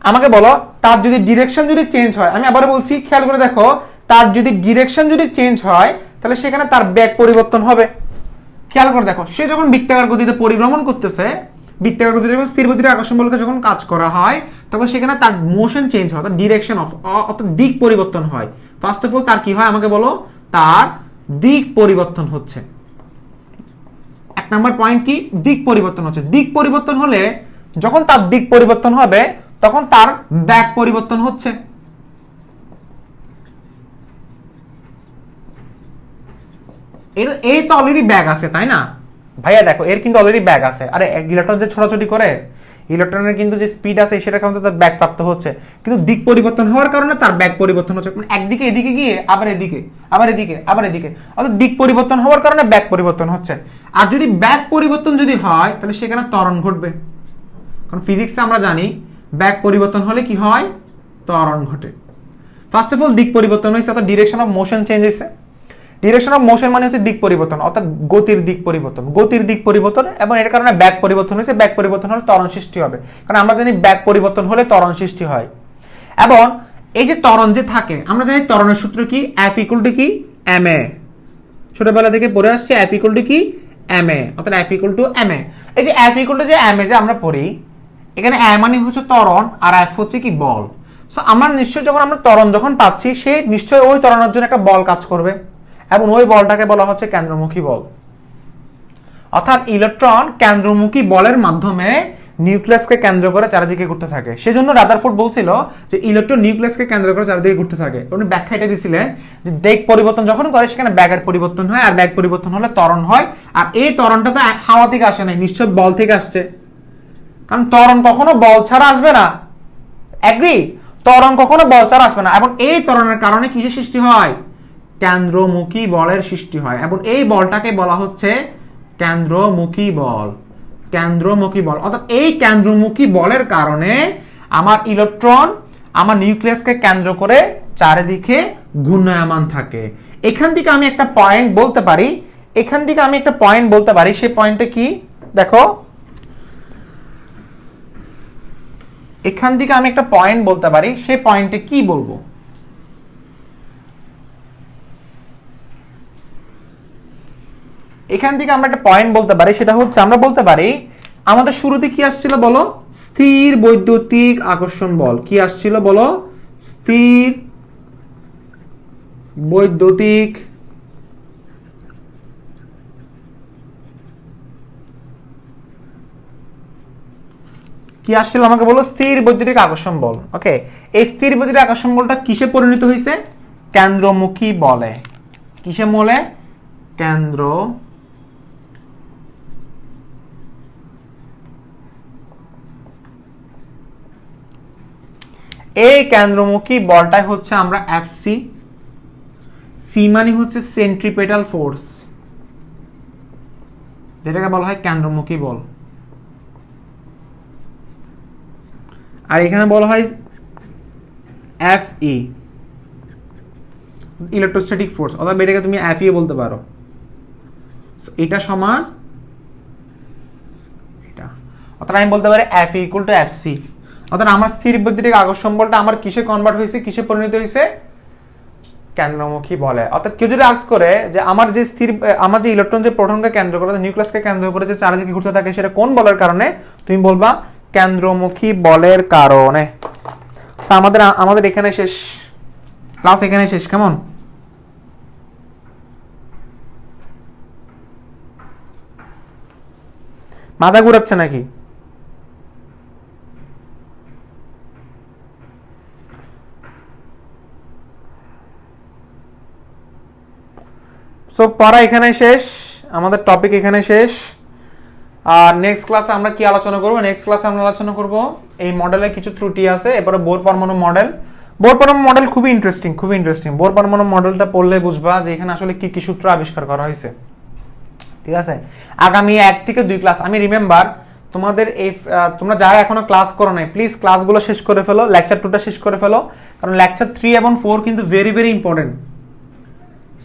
আমাকে বলো, তার যদি ডিরেকশন যদি চেঞ্জ হয়, আমি আবার বলছি, খেয়াল করে দেখো, তার যদি ডিরেকশন যদি চেঞ্জ হয় তাহলে সেখানে তার বেগ পরিবর্তন হবে। খেয়াল করে দেখো, সে যখন বৃত্তাকার গতিতে পরিভ্রমণ করতেছে, বৃত্তাকার গতিতে যখন স্থির বৈদ্যুতিক আকর্ষণ বলকে যখন কাজ করা হয়, তখন সেখানে তার মোশন চেঞ্জ হয়, অর্থাৎ ডিরেকশন অর্থাৎ দিক পরিবর্তন হয়। ফার্স্ট অফ অল তার কি হয় আমাকে বলো? তার দিক পরিবর্তন হচ্ছে। এক নাম্বার পয়েন্ট কি? দিক পরিবর্তন হচ্ছে। দিক পরিবর্তন হলে যখন তার দিক পরিবর্তন হবে তখন তার ব্যাগ পরিবর্তন হচ্ছে। এই তো অলরেডি ব্যাগ আছে, তাই না ভাইয়া? দেখো, এর কিন্তু অলরেডি ব্যাগ আছে। আরে ইলেকট্রন যে ছোটাছুটি করে, ইলেকট্রনের কিন্তু যে স্পিড আছে সেটা কারণে তার ব্যাগ প্রাপ্ত হচ্ছে, কিন্তু দিক পরিবর্তন হওয়ার কারণে তার ব্যাগ পরিবর্তন হচ্ছে। মানে একদিকে এদিকে গিয়ে আবার এদিকে, আবার এদিকে, আবার এদিকে, অর্থাৎ দিক পরিবর্তন হওয়ার কারণে ব্যাগ পরিবর্তন হচ্ছে। আর যদি ব্যাগ পরিবর্তন যদি হয় তাহলে সেখানে ত্বরণ ঘটবে, কারণ ফিজিক্সে আমরা জানি ব্যাগ পরিবর্তন হলে কি হয়? ত্বরণ ঘটে। ফার্স্ট অফ অল দিক পরিবর্তন হয়েছে, অর্থাৎ ডিরেকশন অফ মোশন চেঞ্জ হয়েছে। ডিরেকশন অফ মোশন মানে হচ্ছে দিক পরিবর্তন, অর্থাৎ গতির দিক পরিবর্তন, গতির দিক পরিবর্তন, এবং এর কারণে ব্যাগ পরিবর্তন হয়েছে। ব্যাগ পরিবর্তন হলে ত্বরণ সৃষ্টি হবে, কারণ আমরা জানি ব্যাগ পরিবর্তন হলে ত্বরণ সৃষ্টি হয়। এবং এই যে ত্বরণ যে থাকে, আমরা জানি ত্বরণের সূত্র কি? F ইকুয়াল টু কি? ma। ছোটবেলা থেকে পড়ে আসছে F ইকুয়াল টু কি? ma, অর্থাৎ F ইকুয়াল টু ma। এই যে F ইকুয়াল টু যে ma যে আমরা পড়ি, এখানে a মানে হচ্ছে ত্বরণ আর F হচ্ছে কি? বল। সো আমরা নিশ্চয়ই যখন আমরা ত্বরণ যখন পাচ্ছি, সে নিশ্চয়ই ওই ত্বরণের জন্য একটা বল কাজ করবে, এবং ওই বলটাকে বলা হচ্ছে কেন্দ্রমুখী বল। অর্থাৎ ইলেকট্রন কেন্দ্রমুখী বলের মাধ্যমে নিউক্লিয়াসকে কেন্দ্র করে চারিদিকে ঘুরতে থাকে। সেজন্য রাদারফোর্ড বলছিল যে ইলেকট্রন নিউক্লিয়াসকে কেন্দ্র করে চারিদিকে ঘুরতে থাকে। উনি ব্যাখ্যা এটা দিয়েছিলেন যে দিক পরিবর্তন যখন করে সেখানে ব্যাগের পরিবর্তন হয়, আর ব্যাগ পরিবর্তন হলে ত্বরণ হয়। আর এই ত্বরণটা তো হাওয়া থেকে আসে নাই, নিশ্চয় বল থেকে আসছে, কারণ ত্বরণ কখনো বল ছাড়া আসবে না। এগ্রি? ত্বরণ কখনো বল ছাড়া আসবে না। এবং এই ত্বরণের কারণে কিসের সৃষ্টি হয়? কেন্দ্রমুখী বলের সৃষ্টি হয়, এবং এই বলটাকে বলা হচ্ছে কেন্দ্রমুখী বল। কেন্দ্রমুখী বল, অর্থাৎ এই কেন্দ্রমুখী বলের কারণে আমার ইলেকট্রন আমার নিউক্লিয়াসকে কেন্দ্র করে চারিদিকে ঘূর্ণায়মান থাকে। এখান থেকে আমি একটা পয়েন্ট বলতে পারি, সেই পয়েন্টটা কি? দেখো, এখান থেকে আমি একটা পয়েন্ট বলতে পারি, সেই পয়েন্টে কি বলবো? এখান থেকে আমরা একটা পয়েন্ট বলতে পারি, সেটা হচ্ছে আমরা বলতে পারি আমাদের শুরুতে কি আসছিল বলো? স্থির বৈদ্যুতিক আকর্ষণ বল। কি আসছিল বলো? স্থির বৈদ্যুতিক কি আসছিল আমাকে বলো? স্থির বৈদ্যুতিক আকর্ষণ বল। ওকে, এই স্থির বৈদ্যুতিক আকর্ষণ বলটা কিসে পরিণত হয়েছে? কেন্দ্রমুখী বলে। কিসে বলে? কেন্দ্র এই কেন্দ্রমুখী বলটাই হচ্ছে আমরা এফসি। সি মানে হচ্ছে সেন্ট্রিপেটাল ফোর্স, যেটাকে বলা হয় কেন্দ্রমুখী বল। আর এখানে বলা হয় এফ ই। ইলেকট্রোস্ট্যাটিক ফোর্স, অথবা এটাকে তুমি এফইও বলতে পারো। এটা সমান এটা, অর্থাৎ আমি বলতে পারি F equal to F C. অর্থাৎ আমার স্থির বৈদ্যুতিক আকর্ষণ বলটা আমার কিসে কনভার্ট হয়েছে, কিসে পরিণত হয়েছে, কেন্দ্রমুখী বলে। অর্থাৎ কেউ যদি আস্ক করে যে আমার যে ইলেকট্রন যে প্রোটনকে কেন্দ্র করে, নিউক্লিয়াসকে কেন্দ্র করে যে চারিদিকে ঘুরতে থাকে, সেটা কোন বলের কারণে, তুমি বলবা কেন্দ্রমুখী বলের কারণে। আমাদের এখানে শেষ, ক্লাস এখানে শেষ। কেমন? মাথা ঘুরাচ্ছে নাকি? সো পড়া এখানে শেষ, আমাদের টপিক এখানে শেষ। আর নেক্সট ক্লাসে আমরা কি আলোচনা করব? নেক্সট ক্লাসে আমরা আলোচনা করব এই মডেলে কিছু ত্রুটি আছে, এরপরে বোর পরমাণু মডেল। বোর পরমাণু মডেল খুবই ইন্টারেস্টিং, খুবই ইন্টারেস্টিং। বোর পরমাণু মডেলটা পড়লে বুঝবা যে এখানে আসলে কি কি সূত্র আবিষ্কার করা হয়েছে। ঠিক আছে, আগামী 1 থেকে 2 ক্লাস, আমি রিমেম্বার তোমাদের এই তোমরা যারা এখনো ক্লাস করো নাই, প্লিজ ক্লাসগুলো শেষ করে ফেলো, লেকচার 2টা শেষ করে ফেলো, কারণ লেকচার 3 এবং 4 কিন্তু very very important.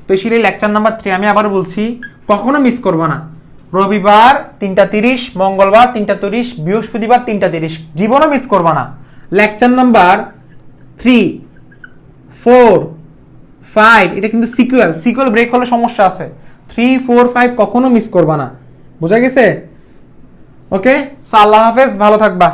Specially lecture number 3 আমি আবার বলছি, কখনো মিস করবে না। রবিবার 3:30, মঙ্গলবার 3:30, বৃহস্পতিবার 3:30, জীবনও মিস করবে না। লেকচার নাম্বার 3, 4, 5 এটা কিন্তু সিকুয়েল ব্রেক হলে সমস্যা আছে। 3, 4, 5 কখনো মিস করবা না, বুঝা গেছে? ওকে, আল্লাহ হাফেজ, ভালো থাকবা।